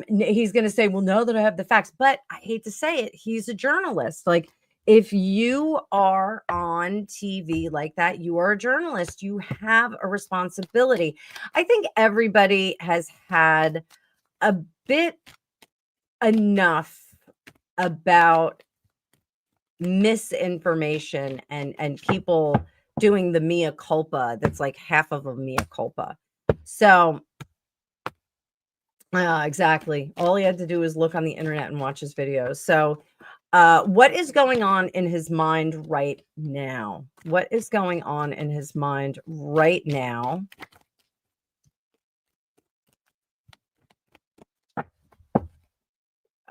He's going to say, well, now that I have the facts, but I hate to say it, he's a journalist. Like, if you are on TV like that, you are a journalist. You have a responsibility. I think everybody has had a bit enough about misinformation and people doing the mea culpa. That's like half of a mea culpa. So exactly. All he had to do was look on the internet and watch his videos. So what is going on in his mind right now? What is going on in his mind right now?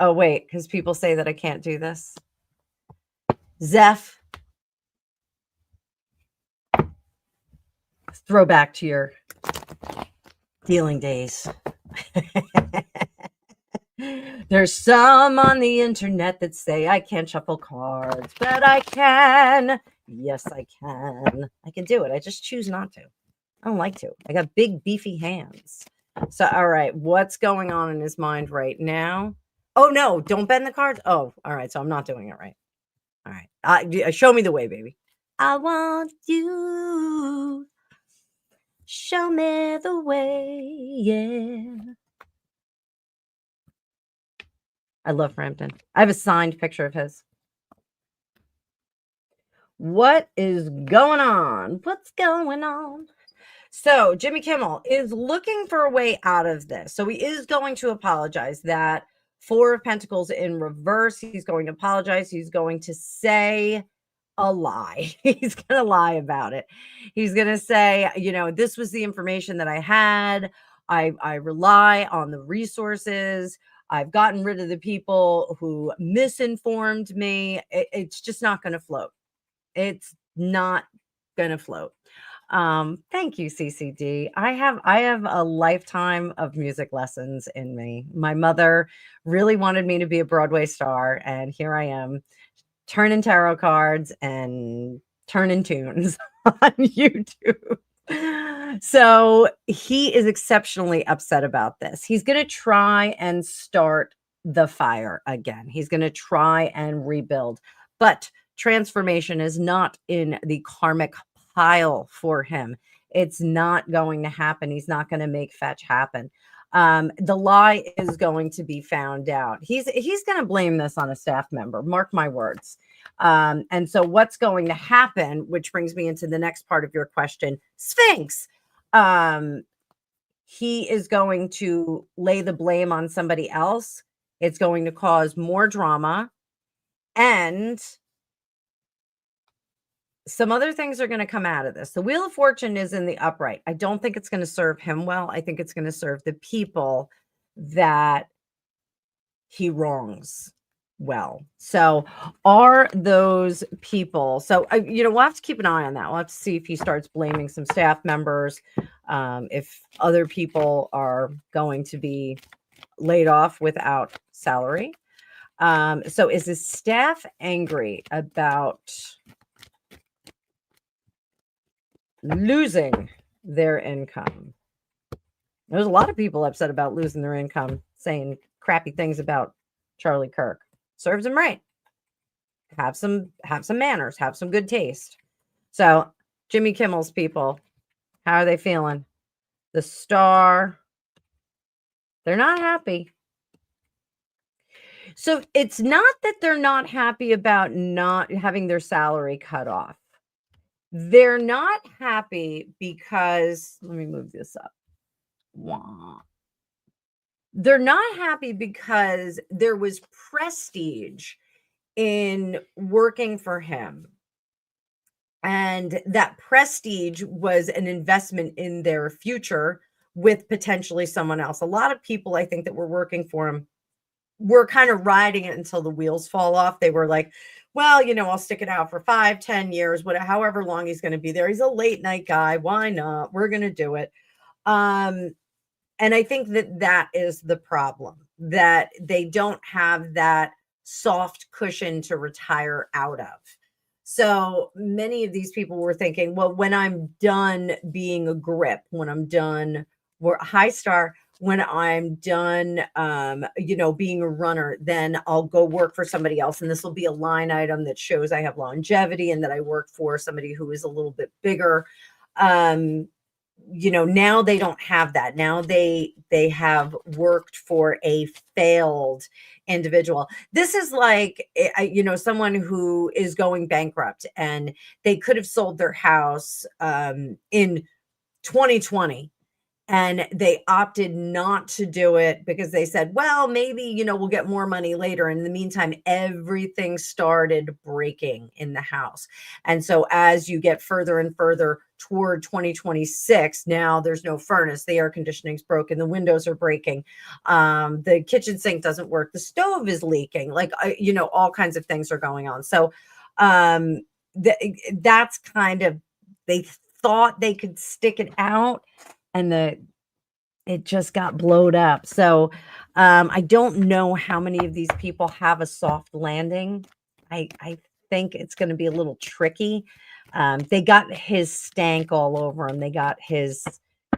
Oh, wait, because people say that I can't do this. Zeph, throw back to your dealing days. There's some on the internet that say I can't shuffle cards, but I can. Yes, I can. I can do it. I just choose not to. I don't like to. I got big, beefy hands. So, all right, what's going on in his mind right now? Oh, no, don't bend the cards. Oh, all right, so I'm not doing it right. All right, show me the way, baby. I want you. Show me the way, yeah. I love Frampton. I have a signed picture of his. What is going on? What's going on? So Jimmy Kimmel is looking for a way out of this. So he is going to apologize. That Four of Pentacles in reverse. He's going to apologize. He's going to say a lie. He's going to lie about it. He's going to say, this was the information that I had. I rely on the resources. I've gotten rid of the people who misinformed me. It's just not going to float. It's not going to float. Thank you, CCD. I have a lifetime of music lessons in me. My mother really wanted me to be a Broadway star, and here I am turning tarot cards and turning tunes on YouTube. So he is exceptionally upset about this. He's going to try and start the fire again. He's going to try and rebuild, but transformation is not in the karmic pile for him. It's not going to happen. He's not going to make fetch happen. The lie is going to be found out. He's going to blame this on a staff member. Mark my words. And so what's going to happen, which brings me into the next part of your question, Sphinx. He is going to lay the blame on somebody else. It's going to cause more drama, and some other things are going to come out of this. The Wheel of Fortune is in the upright. I don't think it's going to serve him well. I think it's going to serve the people that he wrongs well. So are those people, so we'll have to keep an eye on that. We'll have to see if he starts blaming some staff members, if other people are going to be laid off without salary. So is his staff angry about losing their income? There's a lot of people upset about losing their income, saying crappy things about Charlie Kirk. Serves him right. Have some manners, have some good taste. So Jimmy Kimmel's people, how are they feeling? The Star, they're not happy. So it's not that they're not happy about not having their salary cut off. They're not happy because, let me move this up. Wah. They're not happy because there was prestige in working for him. And that prestige was an investment in their future with potentially someone else. A lot of people, I think, that were working for him were kind of riding it until the wheels fall off. They were like, well, I'll stick it out for 5-10 years, whatever, however long he's going to be there. He's a late night guy. Why not? We're going to do it. And I think that is the problem, that they don't have that soft cushion to retire out of. So many of these people were thinking, well, when I'm done being a grip, when I'm done, high star, when I'm done, being a runner, then I'll go work for somebody else. And this will be a line item that shows I have longevity and that I work for somebody who is a little bit bigger. Now they don't have that. Now they have worked for a failed individual. This is like, someone who is going bankrupt and they could have sold their house in 2020. And they opted not to do it because they said, well, maybe, we'll get more money later. And in the meantime, everything started breaking in the house. And so as you get further and further toward 2026, now there's no furnace. The air conditioning's broken. The windows are breaking. The kitchen sink doesn't work. The stove is leaking. All kinds of things are going on. So that's kind of, they thought they could stick it out, and it just got blowed up. So I don't know how many of these people have a soft landing. I think it's going to be a little tricky. They got his stank all over him. They got his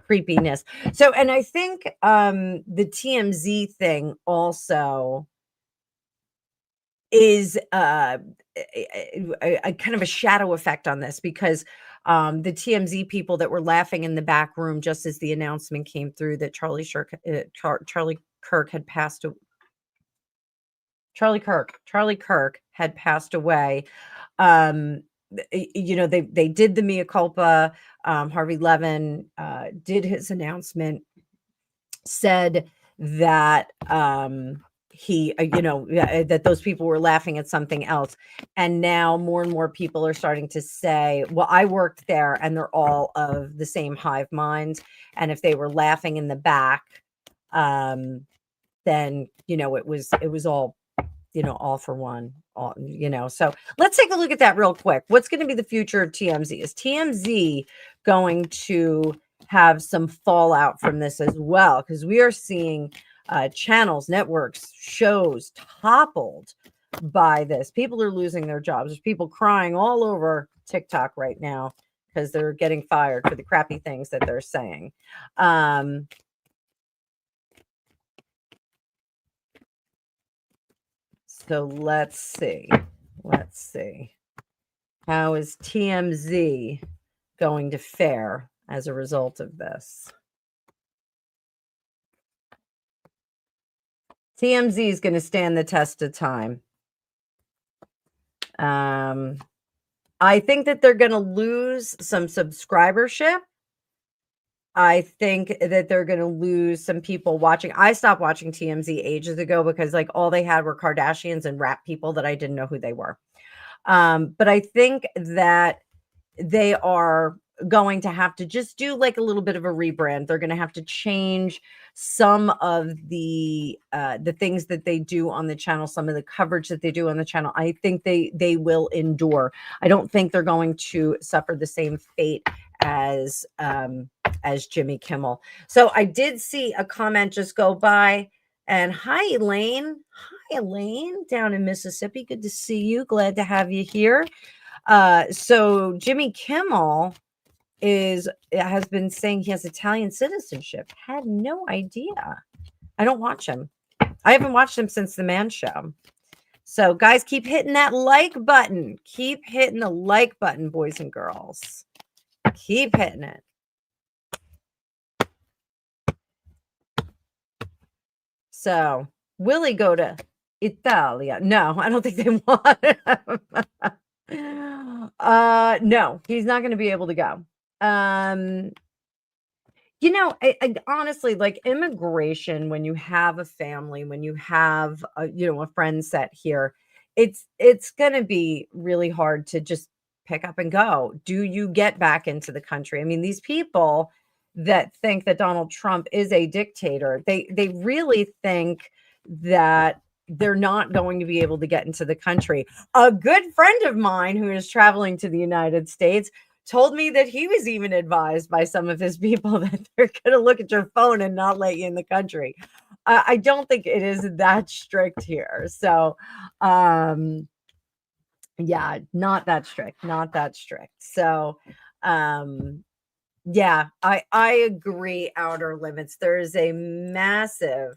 creepiness. So, and I think the TMZ thing also is a kind of a shadow effect on this, because the TMZ people that were laughing in the back room just as the announcement came through that Charlie Kirk had passed away. Charlie Kirk had passed away. You know, they did the mea culpa. Harvey Levin did his announcement, said that he, that those people were laughing at something else. And now more and more people are starting to say, well, I worked there and they're all of the same hive mind. And if they were laughing in the back, then, it was all, all for one, so let's take a look at that real quick. What's going to be the future of TMZ? Is TMZ going to have some fallout from this as well? Because we are seeing channels, networks, shows toppled by this. People are losing their jobs. There's people crying all over TikTok right now because they're getting fired for the crappy things that they're saying. So let's see. How is TMZ going to fare as a result of this? TMZ is going to stand the test of time. I think that they're going to lose some subscribership. I think that they're going to lose some people watching. I stopped watching TMZ ages ago because all they had were Kardashians and rap people that I didn't know who they were. But I think that they are going to have to just do a little bit of a rebrand. They're going to have to change some of the things that they do on the channel, some of the coverage that they do on the channel. I think they will endure. I don't think they're going to suffer the same fate as Jimmy Kimmel. So I did see a comment just go by, and hi Elaine. Hi Elaine, down in Mississippi. Good to see you. Glad to have you here. So Jimmy Kimmel has been saying he has Italian citizenship. Had no idea. I don't watch him. I haven't watched him since The Man Show. So guys, keep hitting that like button. Keep hitting the like button, boys and girls. Keep hitting it. So will he go to Italia? No, I don't think they want him. No, he's not going to be able to go. I honestly, immigration, when you have a family, when you have a friend set here, it's going to be really hard to just pick up and go. Do you get back into the country? I mean, these people that think that Donald Trump is a dictator, they really think that they're not going to be able to get into the country. A good friend of mine who is traveling to the United States told me that he was even advised by some of his people that they're going to look at your phone and not let you in the country. I don't think it is that strict here. So, yeah, not that strict. So, yeah, I agree. Outer limits. There is a massive,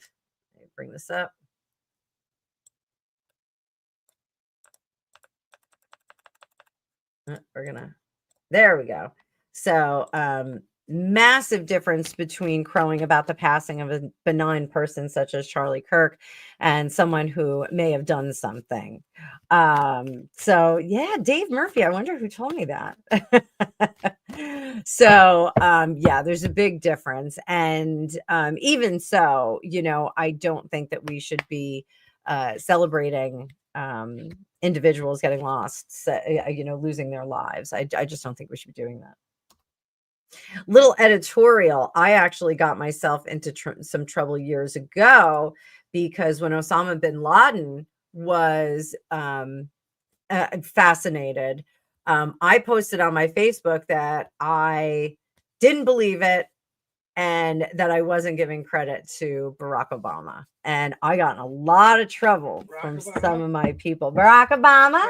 let me bring this up. There we go. So, massive difference between crowing about the passing of a benign person such as Charlie Kirk and someone who may have done something. So yeah, Dave Murphy, I wonder who told me that. So, yeah, there's a big difference. And even so, I don't think that we should be celebrating individuals getting lost, losing their lives. I just don't think we should be doing that. Little editorial. I actually got myself into some trouble years ago because when Osama bin Laden was fascinated, I posted on my Facebook that I didn't believe it and that I wasn't giving credit to Barack Obama. And I got in a lot of trouble from some of my people. Barack Obama?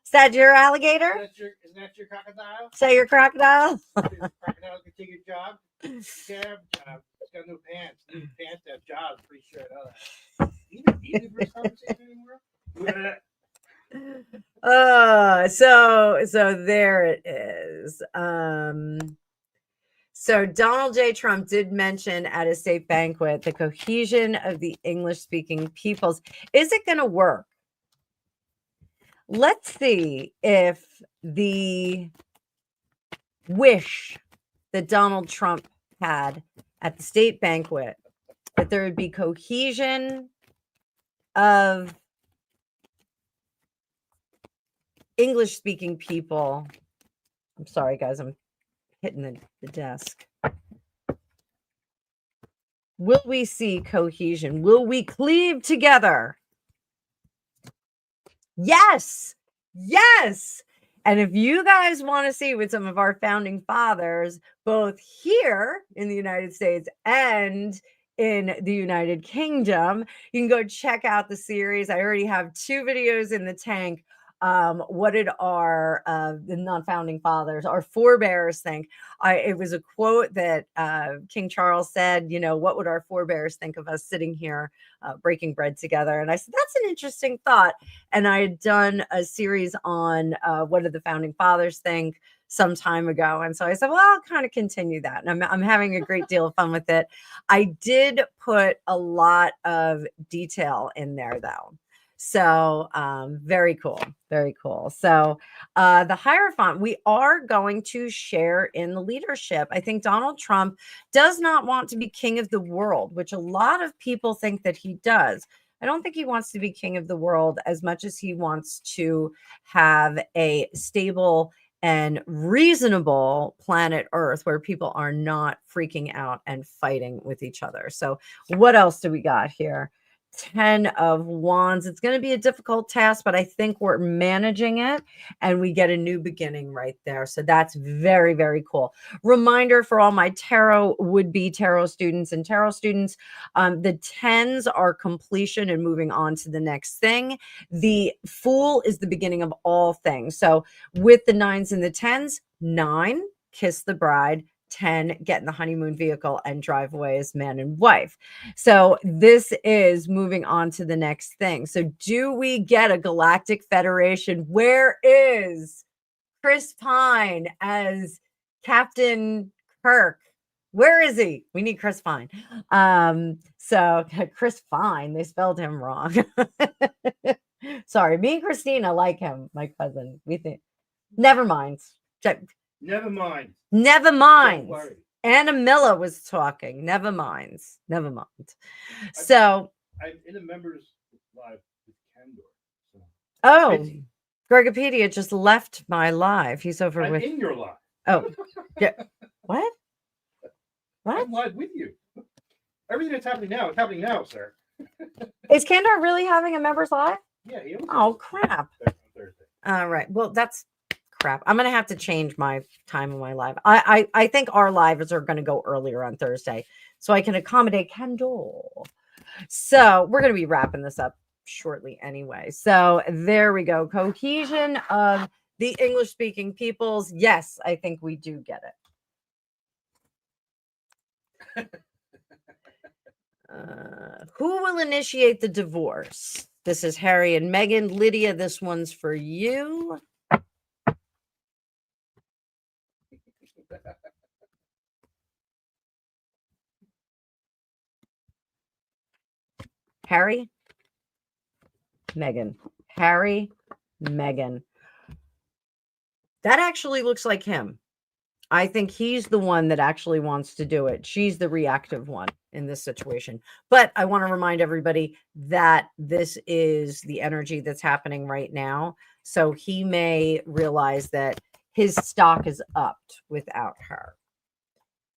Is that your alligator? Isn't that your crocodile? Is that your crocodile? Crocodile can take your job. It's got no pants. New pants to have jobs. Pretty sure I know that. Even for this conversation anymore? So there it is. So Donald J. Trump did mention at a state banquet the cohesion of the English-speaking peoples. Is it going to work? Let's see if the wish that Donald Trump had at the state banquet, that there would be cohesion of English-speaking people. I'm sorry, guys, I'm hitting the desk. Will we see cohesion? Will we cleave together? Yes. Yes. And if you guys want to see what some of our founding fathers, both here in the United States and in the United Kingdom, you can go check out the series. I already have 2 videos in the tank. What did our the non-founding fathers, our forebears think? It was a quote that King Charles said, you know, what would our forebears think of us sitting here breaking bread together? And I said, that's an interesting thought. And I had done a series on what did the founding fathers think some time ago. And so I said, well, I'll kind of continue that. And I'm having a great deal of fun with it. I did put a lot of detail in there, though. So very cool. Very cool. So the Hierophant, we are going to share in the leadership. I think Donald Trump does not want to be king of the world, which a lot of people think that he does. I don't think he wants to be king of the world as much as he wants to have a stable and reasonable planet Earth where people are not freaking out and fighting with each other. So what else do we got here? 10 of Wands. It's going to be a difficult task, but I think we're managing it and we get a new beginning right there. So that's very, very cool. Reminder for all my tarot would-be tarot students and tarot students, the 10s are completion and moving on to the next thing. The Fool is the beginning of all things. So with the 9s and the 10s, 9, kiss the bride. 10, get in the honeymoon vehicle and drive away as man and wife. So this is moving on to the next thing. So do we get a galactic federation? Where is Chris Pine as Captain Kirk? Where is he? We need Chris Pine. So Chris Fine, they spelled him wrong. Sorry, me and Christina like him, my cousin. We think, never mind. Never mind. Never mind. Don't worry. Anna Miller was talking. Never mind. Never mind. So I'm in a members live with Kendor. So. Oh, Gregopedia just left my live. He's over I'm with. in your live. Oh, yeah. What? What? I'm live with you. Everything that's happening now is happening now, sir. Is Kendor really having a members live? Yeah. He Oh, crap. Thursday. All right. Well, that's crap. I'm gonna have to change my time of my live. I think our lives are gonna go earlier on Thursday, so I can accommodate Kendall. So we're gonna be wrapping this up shortly anyway. So there we go. Cohesion of the English-speaking peoples. Yes, I think we do get it. Who will initiate the divorce? This is Harry and Meghan. Lydia, this one's for you. Harry, Meghan. Harry, Meghan. That actually looks like him. I think he's the one that actually wants to do it. She's the reactive one in this situation. But I want to remind everybody that this is the energy that's happening right now. So he may realize that his stock is upped without her.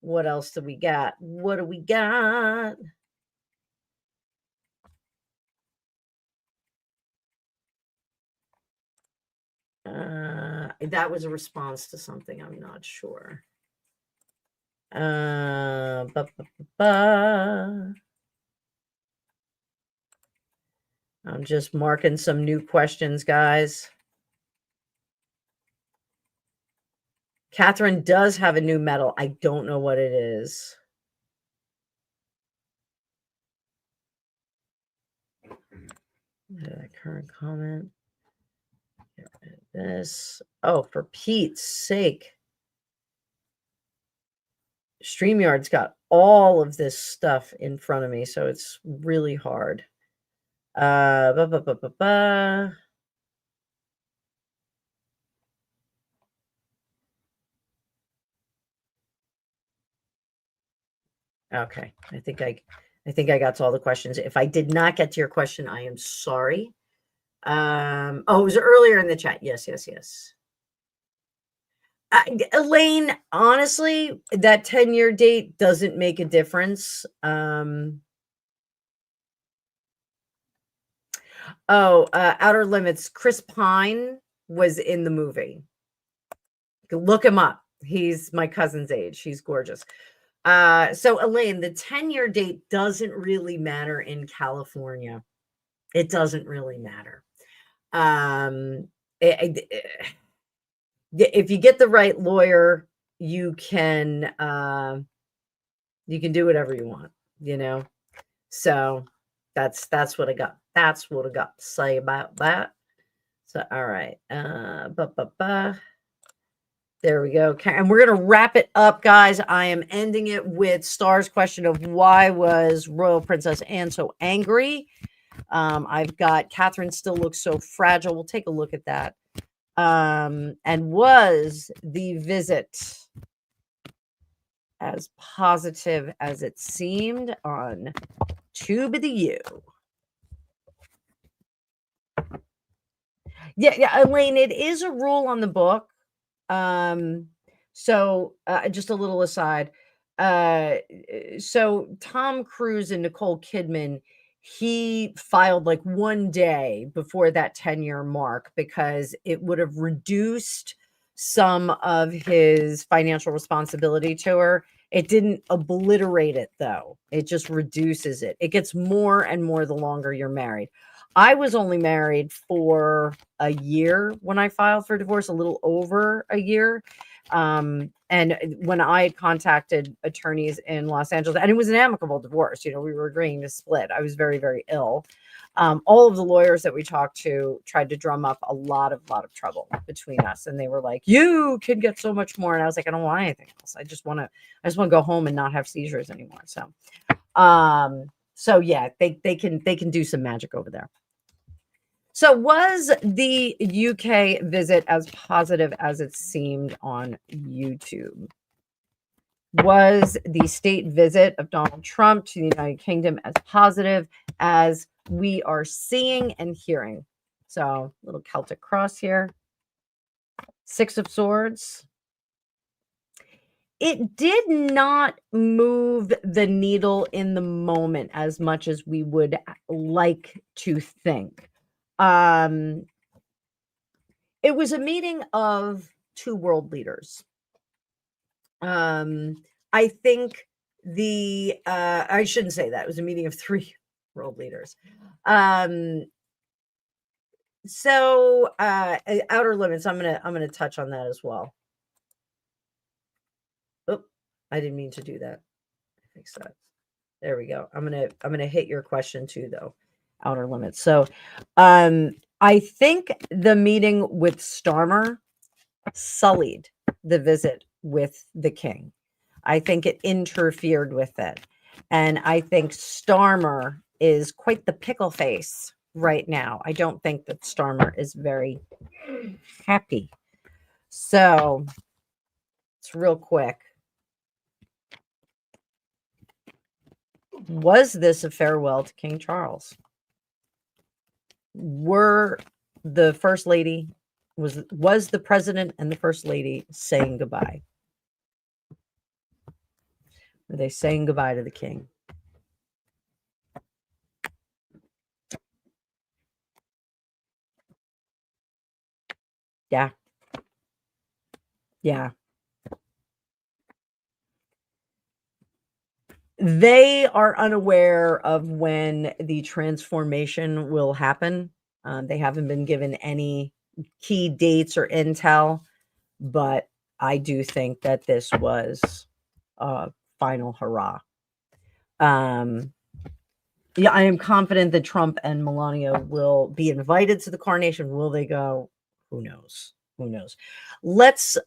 What else do we got? What do we got? That was a response to something. I'm not sure. I'm just marking some new questions, guys. Catherine does have a new medal. I don't know what it is. Current comment. Get rid of this. Oh, for Pete's sake. StreamYard's got all of this stuff in front of me, so it's really hard. Ba, ba, ba, ba, ba. Okay, I think I got to all the questions. If I did not get to your question, I am sorry. Oh, it was earlier in the chat. Yes, yes, yes. Elaine, honestly, that 10-year date doesn't make a difference. Outer Limits. Chris Pine was in the movie. Look him up. He's my cousin's age. He's gorgeous. So Elaine, the 10-year date doesn't really matter in California. It doesn't really matter. If you get the right lawyer, you can do whatever you want, you know. So that's what I got. That's what I got to say about that. So all right. There we go. Okay, and we're gonna wrap it up, guys. I am ending it with Star's question of why was Royal Princess Anne so angry? I've got Catherine still looks so fragile. We'll take a look at that. And was the visit as positive as it seemed on Tube of the U? Yeah, Elaine, it is a rule on the book. So just a little aside. So Tom Cruise and Nicole Kidman, he filed like one day before that 10-year mark because it would have reduced some of his financial responsibility to her. It didn't obliterate it though. It just reduces it. It gets more and more the longer you're married. I was only married for a year when I filed for divorce, a little over a year. And when I had contacted attorneys in Los Angeles, and it was an amicable divorce, we were agreeing to split. I was very, very ill. All of the lawyers that we talked to tried to drum up a lot of trouble between us. And they were like, you can get so much more. And I was like, I don't want anything else. I just want to go home and not have seizures anymore. So yeah, they can do some magic over there. So was the UK visit as positive as it seemed on YouTube? Was the state visit of Donald Trump to the United Kingdom as positive as we are seeing and hearing? So little Celtic cross here. 6 of Swords. It did not move the needle in the moment as much as we would like to think. It was a meeting of 2 world leaders. I think I shouldn't say that. It was a meeting of 3 world leaders. So Outer Limits, I'm gonna touch on that as well. Oh, I didn't mean to do that. Fix that. There we go. I'm gonna hit your question too, though. Outer Limits. So I think the meeting with Starmer sullied the visit with the king. I think it interfered with it. And I think Starmer is quite the pickle face right now. I don't think that Starmer is very happy. So it's real quick. Was this a farewell to King Charles? Were the first lady, was the president and the first lady saying goodbye? Were they saying goodbye to the king? Yeah. Yeah. They are unaware of when the transformation will happen. They haven't been given any key dates or intel, but I do think that this was a final hurrah. Yeah, I am confident that Trump and Melania will be invited to the coronation. Will they go? Who knows? Who knows? Let's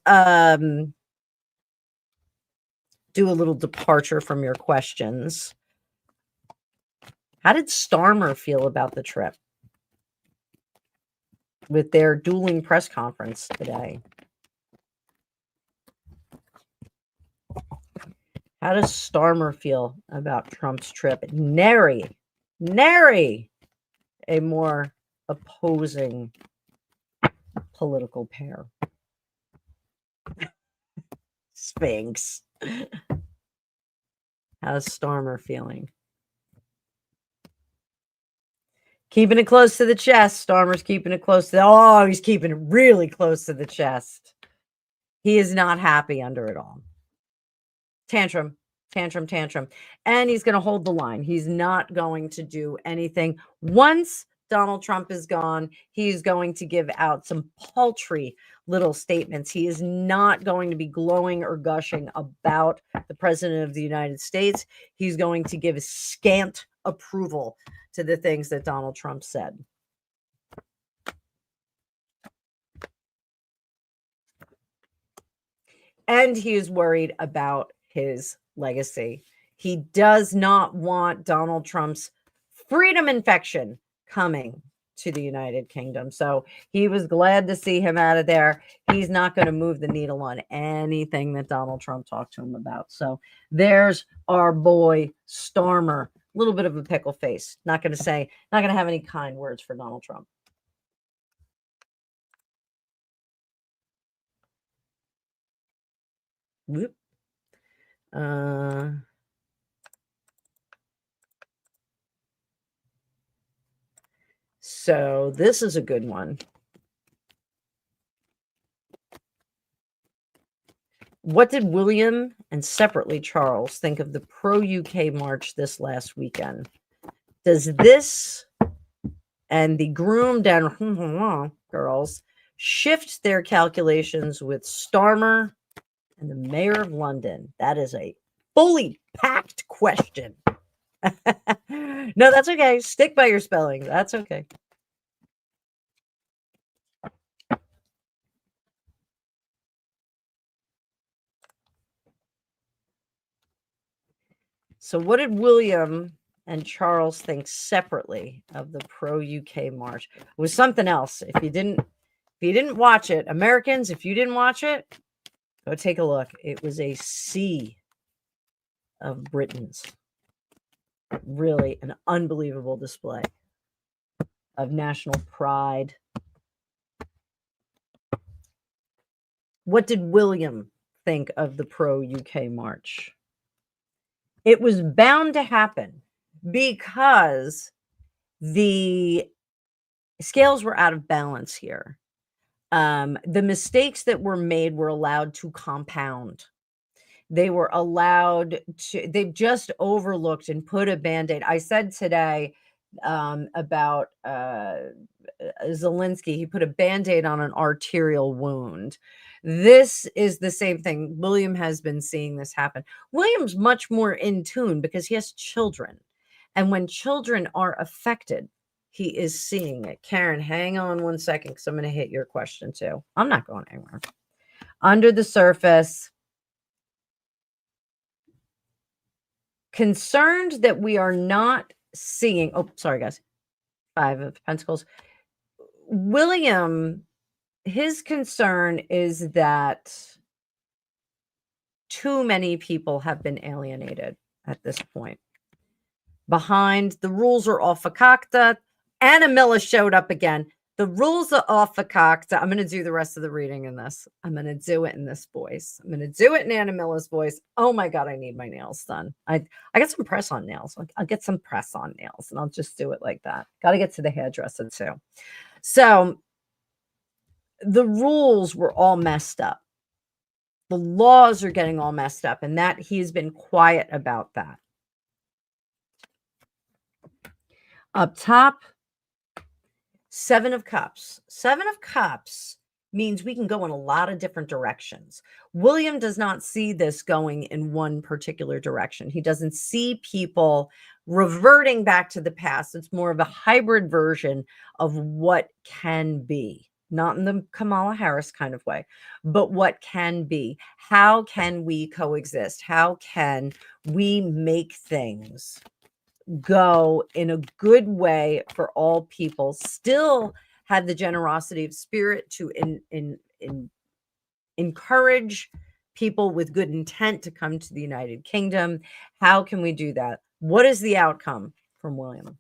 do do a little departure from your questions. How did Starmer feel about the trip with their dueling press conference today? How does Starmer feel about Trump's trip? Nary a more opposing political pair. Sphinx. How's Starmer feeling? Keeping it close to the chest. Starmer's keeping it close to he's keeping it really close to the chest. He is not happy under it all. Tantrum. And he's going to hold the line. He's not going to do anything. Once Donald Trump is gone, he's going to give out some paltry little statements. He is not going to be glowing or gushing about the president of the United States. He's going to give scant approval to the things that Donald Trump said. And he is worried about his legacy. He does not want Donald Trump's freedom infection coming to the United Kingdom. So he was glad to see him out of there. He's not going to move the needle on anything that Donald Trump talked to him about. So there's our boy Starmer. A little bit of a pickle face. Not going to have any kind words for Donald Trump. Whoop. So this is a good one. What did William and separately Charles think of the pro-UK march this last weekend? Does this and the groomed and girls shift their calculations with Starmer and the mayor of London? That is a fully packed question. No, that's okay. Stick by your spelling. That's okay. So what did William and Charles think separately of the pro-UK march? It was something else. If you didn't watch it, Americans, if you didn't watch it, go take a look. It was a sea of Britons. Really an unbelievable display of national pride. What did William think of the pro-UK march? It was bound to happen because the scales were out of balance here. The mistakes that were made were allowed to compound. They were allowed to, they just overlooked and put a Band-Aid. I said today about Zelensky, he put a Band-Aid on an arterial wound. This is the same thing. William has been seeing this happen. William's much more in tune because he has children. And when children are affected, he is seeing it. Karen, hang on one second because I'm going to hit your question too. I'm not going anywhere. Under the surface, concerned that we are not seeing, oh, sorry, guys. 5 of Pentacles. William, his concern is that too many people have been alienated at this point. Behind the rules are all fakakta. Camilla showed up again. The rules are all fakakta. I'm going to do the rest of the reading in this. I'm going to do it in this voice. I'm going to do it in Camilla's voice. Oh my God, I need my nails done. I got some press on nails. I'll get some press on nails and I'll just do it like that. Got to get to the hairdresser too. So the rules were all messed up. The laws are getting all messed up, and that he's been quiet about that. Up top, 7 of Cups. 7 of Cups means we can go in a lot of different directions. William does not see this going in one particular direction. He doesn't see people reverting back to the past. It's more of a hybrid version of what can be. not in the Kamala Harris kind of way, but what can be. How can we coexist? How can we make things go in a good way for all people, still have the generosity of spirit to encourage people with good intent to come to the United Kingdom? How can we do that? What is the outcome from William?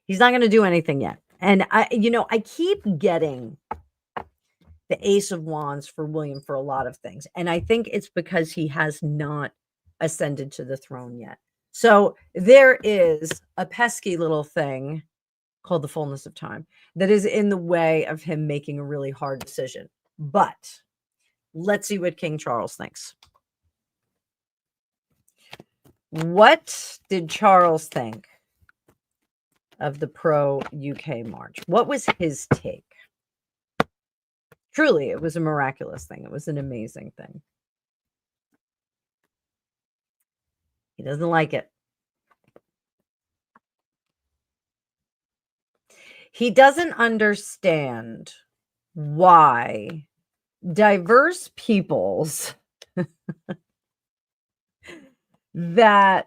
He's not going to do anything yet. And I keep getting the Ace of Wands for William for a lot of things. And I think it's because he has not ascended to the throne yet. So there is a pesky little thing called the fullness of time that is in the way of him making a really hard decision. But let's see what King Charles thinks. What did Charles think of the pro-UK march? What was his take? Truly, it was a miraculous thing. It was an amazing thing. He doesn't like it. He doesn't understand why diverse peoples that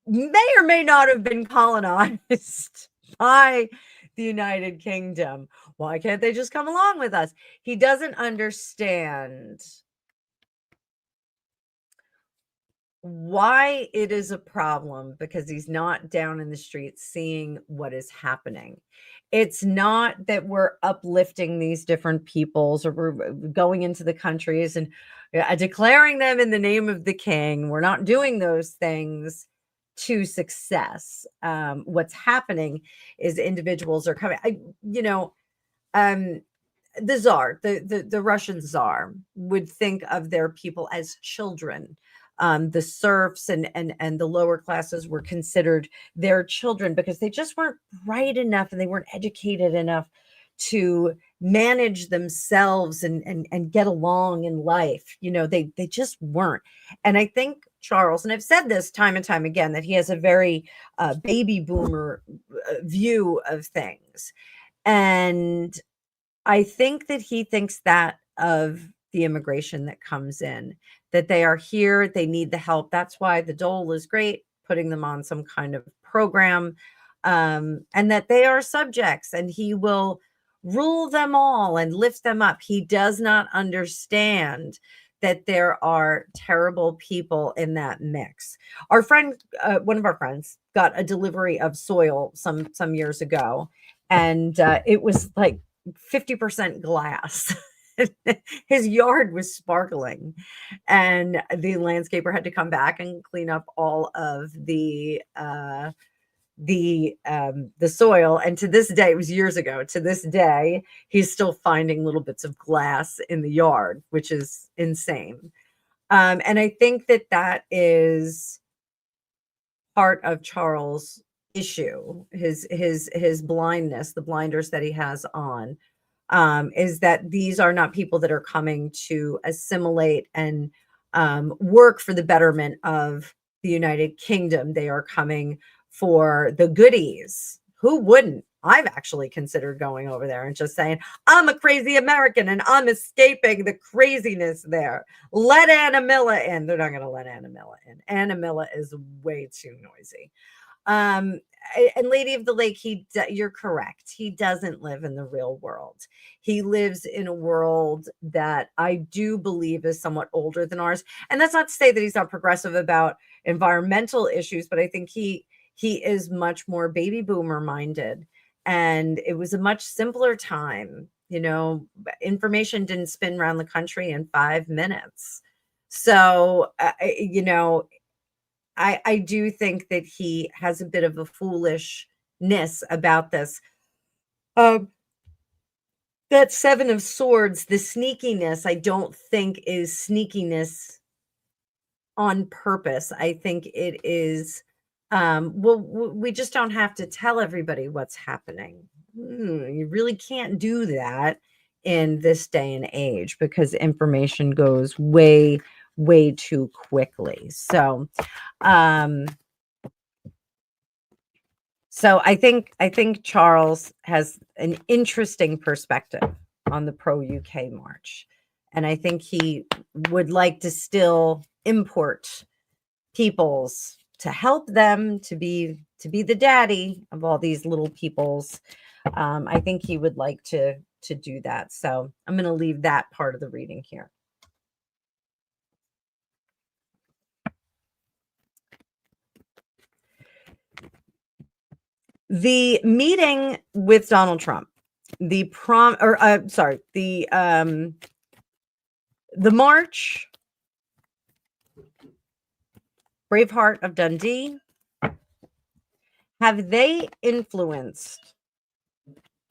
may or may not have been colonized by the United Kingdom, why can't they just come along with us? He doesn't understand why it is a problem, because he's not down in the streets seeing what is happening. It's not that we're uplifting these different peoples or we're going into the countries and declaring them in the name of the king. We're not doing those things to success. What's happening is individuals are coming. The czar, the Russian czar, would think of their people as children. The serfs and the lower classes were considered their children because they just weren't bright enough and they weren't educated enough to manage themselves and get along in life. They just weren't. And I think Charles, and I've said this time and time again, that he has a very baby boomer view of things. And I think that he thinks that of the immigration that comes in, that they are here, they need the help. That's why the dole is great, putting them on some kind of program, and that they are subjects and he will rule them all and lift them up. He does not understand that there are terrible people in that mix. Our friend, one of our friends, got a delivery of soil some years ago, and it was like 50% glass. His yard was sparkling, and the landscaper had to come back and clean up all of the soil. And to this day, it was years ago, to this day, he's still finding little bits of glass in the yard, which is insane. And I think that is part of Charles' issue, his blindness, the blinders that he has on, is that these are not people that are coming to assimilate and work for the betterment of the United Kingdom. They are coming for the goodies. Who wouldn't? I've actually considered going over there and just saying, I'm a crazy American and I'm escaping the craziness there. Let Camilla in. They're not going to let Camilla in. Camilla is way too noisy. And Lady of the Lake, you're correct. He doesn't live in the real world. He lives in a world that I do believe is somewhat older than ours. And that's not to say that he's not progressive about environmental issues, but I think he is much more baby boomer minded. And it was a much simpler time. Information didn't spin around the country in 5 minutes. So, I do think that he has a bit of a foolishness about this. That Seven of Swords, the sneakiness, I don't think is sneakiness on purpose. I think it is, we just don't have to tell everybody what's happening. You really can't do that in this day and age because information goes way, way too quickly. So So I think Charles has an interesting perspective on the pro UK march. And I think he would like to still import peoples to help them to be the daddy of all these little peoples. I think he would like to do that. So I'm going to leave that part of the reading here. The meeting with Donald Trump, the march, Braveheart of Dundee, have they influenced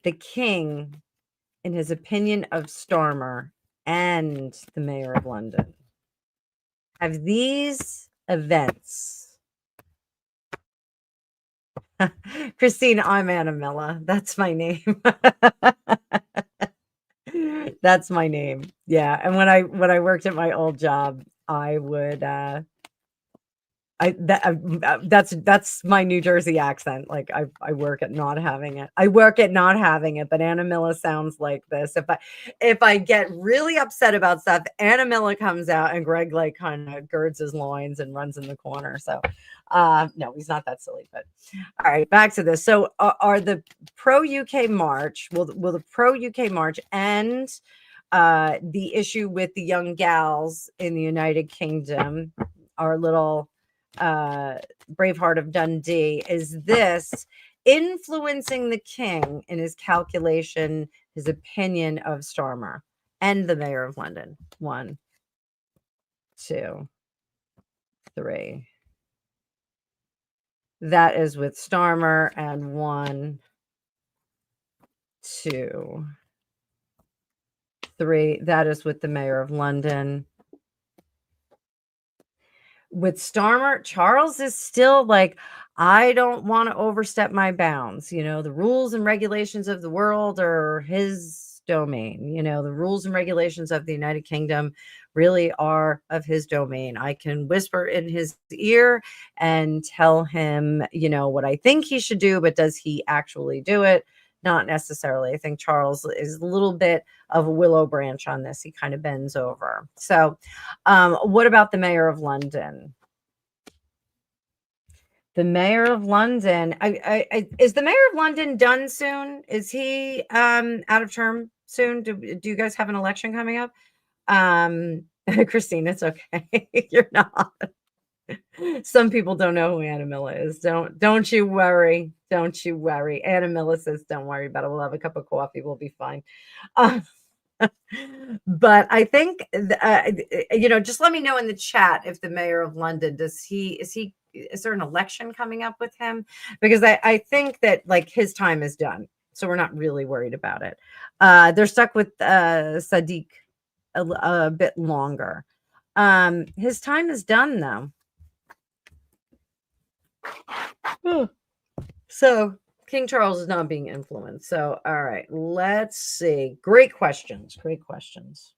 the king in his opinion of Starmer and the mayor of London? Have these events Christine, I'm Camilla. That's my name. That's my name. Yeah. And when I worked at my old job, I would that's my New Jersey accent. Like I work at not having it. I work at not having it, but Camilla sounds like this. If I get really upset about stuff, Camilla comes out and Greg like kind of girds his loins and runs in the corner. So no, he's not that silly, but all right, back to this. So are the pro UK march, will the pro UK march end the issue with the young gals in the United Kingdom, our little Braveheart of Dundee? Is this influencing the king in his calculation, his opinion of Starmer and the mayor of London? 1, 2, 3. That is with Starmer. And 1, 2, 3. That is with the mayor of London. With Starmer, Charles is still like, I don't want to overstep my bounds. You know, the rules and regulations of the world are his domain. You know, the rules and regulations of the United Kingdom really are of his domain. I can whisper in his ear and tell him, you know, what I think he should do, but does he actually do it? Not necessarily. I think Charles is a little bit of a willow branch on this. He kind of bends over. So, what about the mayor of London? The mayor of London. Is the mayor of London done soon? Is he out of term soon? Do you guys have an election coming up? Christine, it's okay. You're not. Some people don't know who Camilla is. Don't you worry. Don't you worry. Camilla says, don't worry about it. We'll have a cup of coffee. We'll be fine. But I think, you know, just let me know in the chat if the mayor of London, is there an election coming up with him? Because I think that like his time is done. So we're not really worried about it. They're stuck with Sadiq a bit longer. His time is done though. So King Charles is not being influenced. So, all right, let's see. Great questions. Great questions.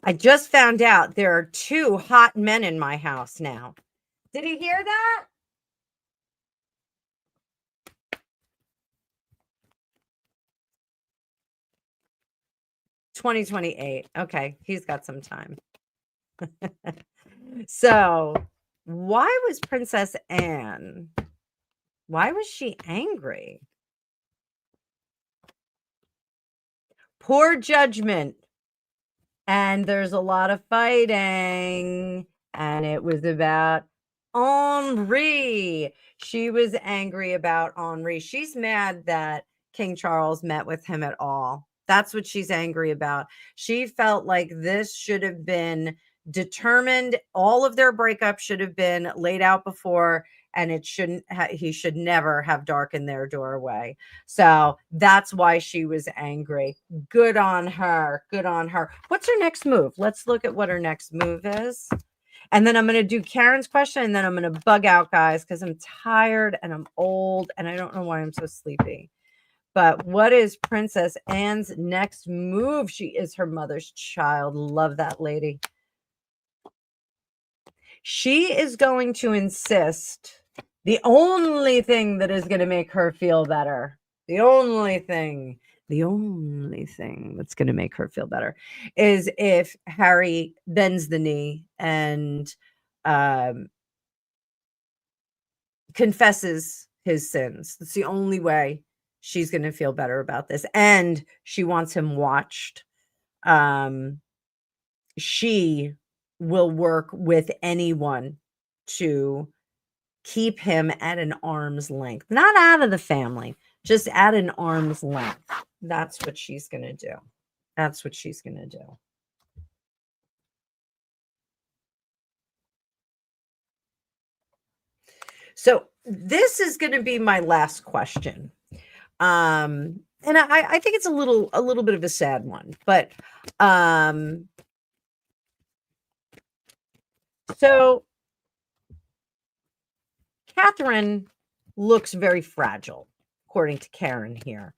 I just found out there are 2 hot men in my house now. Did you hear that? $20.28. Okay, he's got some time. So, why was Princess Anne? Why was she angry? Poor judgment. And there's a lot of fighting. And it was about Henri. She was angry about Henri. She's mad that King Charles met with him at all. That's what she's angry about. She felt like this should have been determined. All of their breakup should have been laid out before, and it shouldn't. He should never have darkened their doorway. So that's why she was angry. Good on her. Good on her. What's her next move? Let's look at what her next move is. And then I'm going to do Karen's question, and then I'm going to bug out, guys, because I'm tired and I'm old and I don't know why I'm so sleepy. But what is Princess Anne's next move? She is her mother's child. Love that lady. She is going to insist the only thing that is going to make her feel better, the only thing that's going to make her feel better is if Harry bends the knee and confesses his sins. That's the only way she's going to feel better about this. And she wants him watched. She will work with anyone to keep him at an arm's length, not out of the family, just at an arm's length. That's what she's going to do. That's what she's going to do. So this is going to be my last question. And I think it's a little bit of a sad one, but so Catherine looks very fragile, according to Karen here.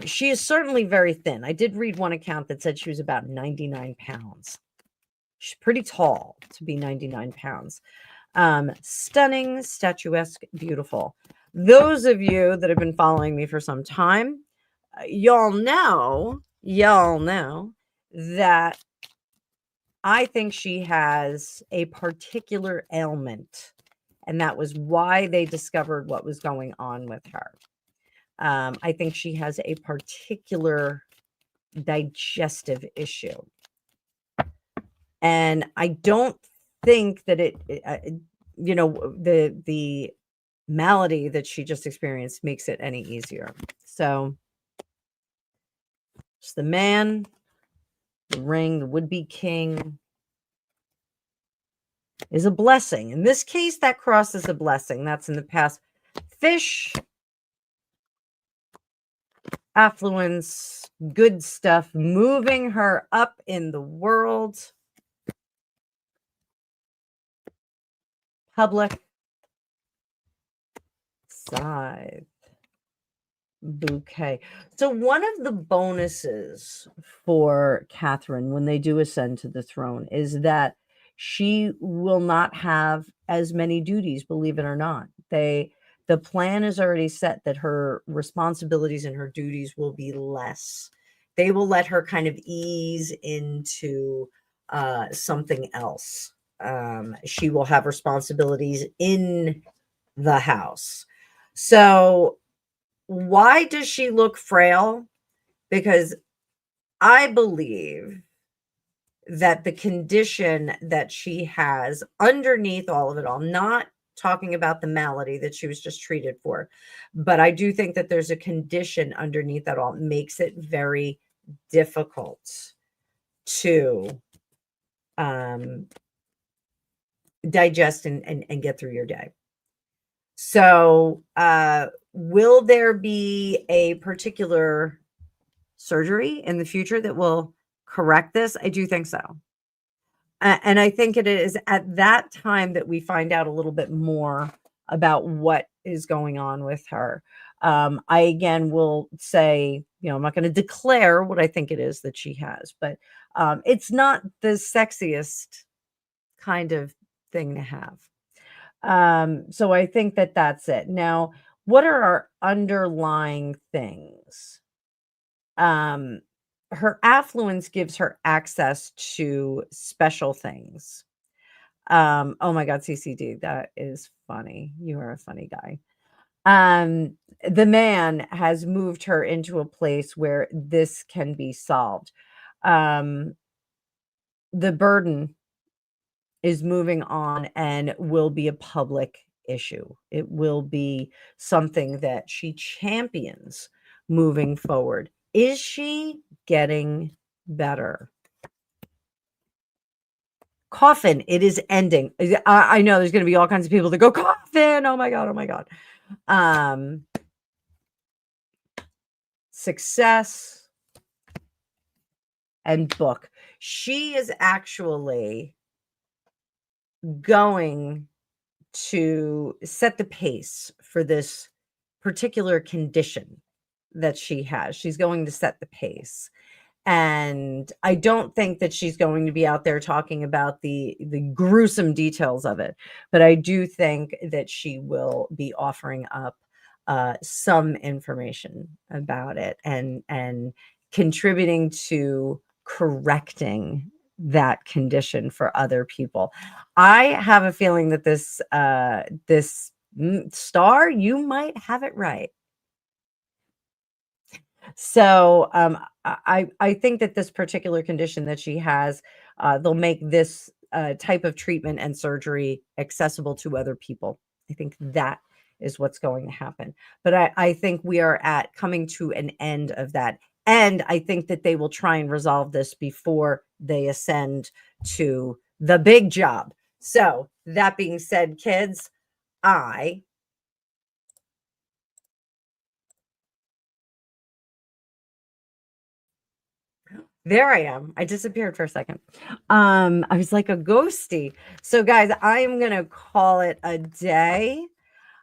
She is certainly very thin. I did read one account that said she was about 99 pounds. She's pretty tall to be 99 pounds. Stunning, statuesque, beautiful. Those of you that have been following me for some time, y'all know that I think she has a particular ailment, and that was why they discovered what was going on with her. I think she has a particular digestive issue. And I don't think that the malady that she just experienced makes it any easier. So it's the man, the ring, the would-be king is a blessing. In this case, that cross is a blessing. That's in the past. Fish, affluence, good stuff, moving her up in the world. Public, scythe, bouquet. So one of the bonuses for Catherine when they do ascend to the throne is that she will not have as many duties, believe it or not. The plan is already set that her responsibilities and her duties will be less. They will let her kind of ease into something else. She will have responsibilities in the house. So why does she look frail? Because I believe that the condition that she has underneath all of it all, not talking about the malady that she was just treated for, but I do think that there's a condition underneath that all makes it very difficult to digest and get through your day. So will there be a particular surgery in the future that will correct this? I do think so. And I think it is at that time that we find out a little bit more about what is going on with her. I again will say, I'm not going to declare what I think it is that she has, but it's not the sexiest kind of thing to have. So I think that that's it. Now, what are our underlying things? Her affluence gives her access to special things. Oh my God, CCD, that is funny. You are a funny guy. The man has moved her into a place where this can be solved. The burden is moving on and will be a public issue. It will be something that she champions moving forward. Is she getting better? Coffin, it is ending. I know there's going to be all kinds of people that go, coffin. Oh my God. Oh my God. Success and book. She is actually going to set the pace for this particular condition that she has. She's going to set the pace. And I don't think that she's going to be out there talking about the gruesome details of it, but I do think that she will be offering up some information about it and contributing to correcting that condition for other people. I have a feeling that this star, you might have it right. So I think that this particular condition that she has, they'll make this type of treatment and surgery accessible to other people. I think that is what's going to happen. But I think we are at coming to an end of that. And I think that they will try and resolve this before they ascend to the big job. So that being said, kids, there I am. I disappeared for a second. I was like a ghosty. So guys, I'm going to call it a day.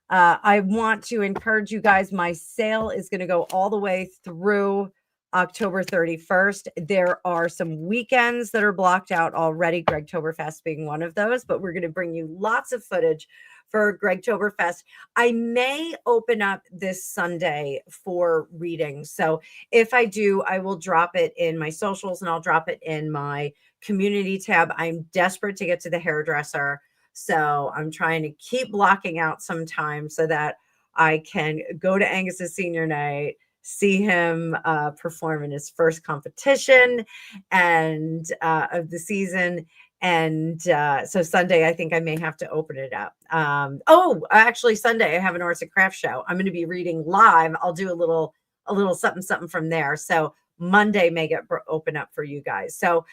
I want to encourage you guys. My sale is going to go all the way through October 31st. There are some weekends that are blocked out already, Gregtoberfest being one of those, but we're going to bring you lots of footage for Gregtoberfest. I may open up this Sunday for readings. So if I do, I will drop it in my socials and I'll drop it in my community tab. I'm desperate to get to the hairdresser. So I'm trying to keep blocking out some time so that I can go to Angus's senior night, see him perform in his first competition and of the season. And so Sunday, I think I may have to open it up. Actually, Sunday I have an arts and crafts show. I'm going to be reading live. I'll do a little something from there. So Monday may get open up for you guys. So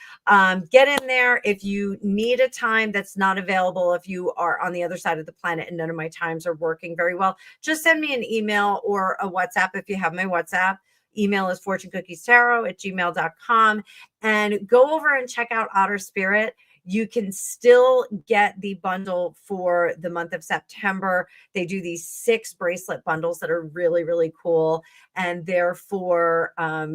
get in there. If you need a time that's not available, if you are on the other side of the planet and none of my times are working very well, just send me an email or a WhatsApp. If you have my WhatsApp, email is fortunecookiestarot@gmail.com, and go over and check out Otter Spirit. You can still get the bundle for the month of September. They do these 6 bracelet bundles that are really, really cool. And they're for,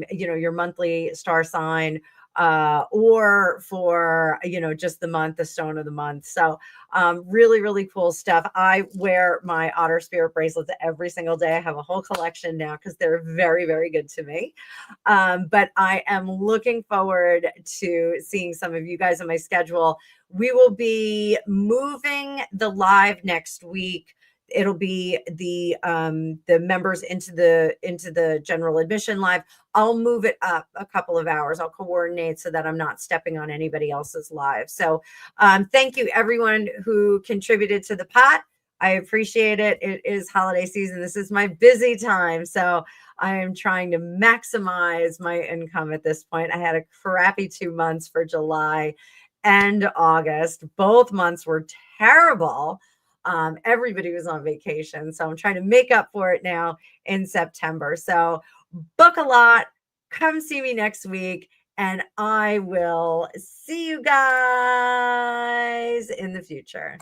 your monthly star sign or for, just the month, the stone of the month. So really, really cool stuff. I wear my Otter Spirit bracelets every single day. I have a whole collection now because they're very, very good to me. But I am looking forward to seeing some of you guys on my schedule. We will be moving the live next week. It'll be the members into the general admission live. I'll move it up a couple of hours. I'll coordinate so that I'm not stepping on anybody else's live. So thank you everyone who contributed to the pot. I appreciate it. It is holiday season. This is my busy time. So I am trying to maximize my income at this point. I had a crappy 2 months for July and August. Both months were terrible. Everybody was on vacation. So I'm trying to make up for it now in September. So book a lot. Come see me next week. And I will see you guys in the future.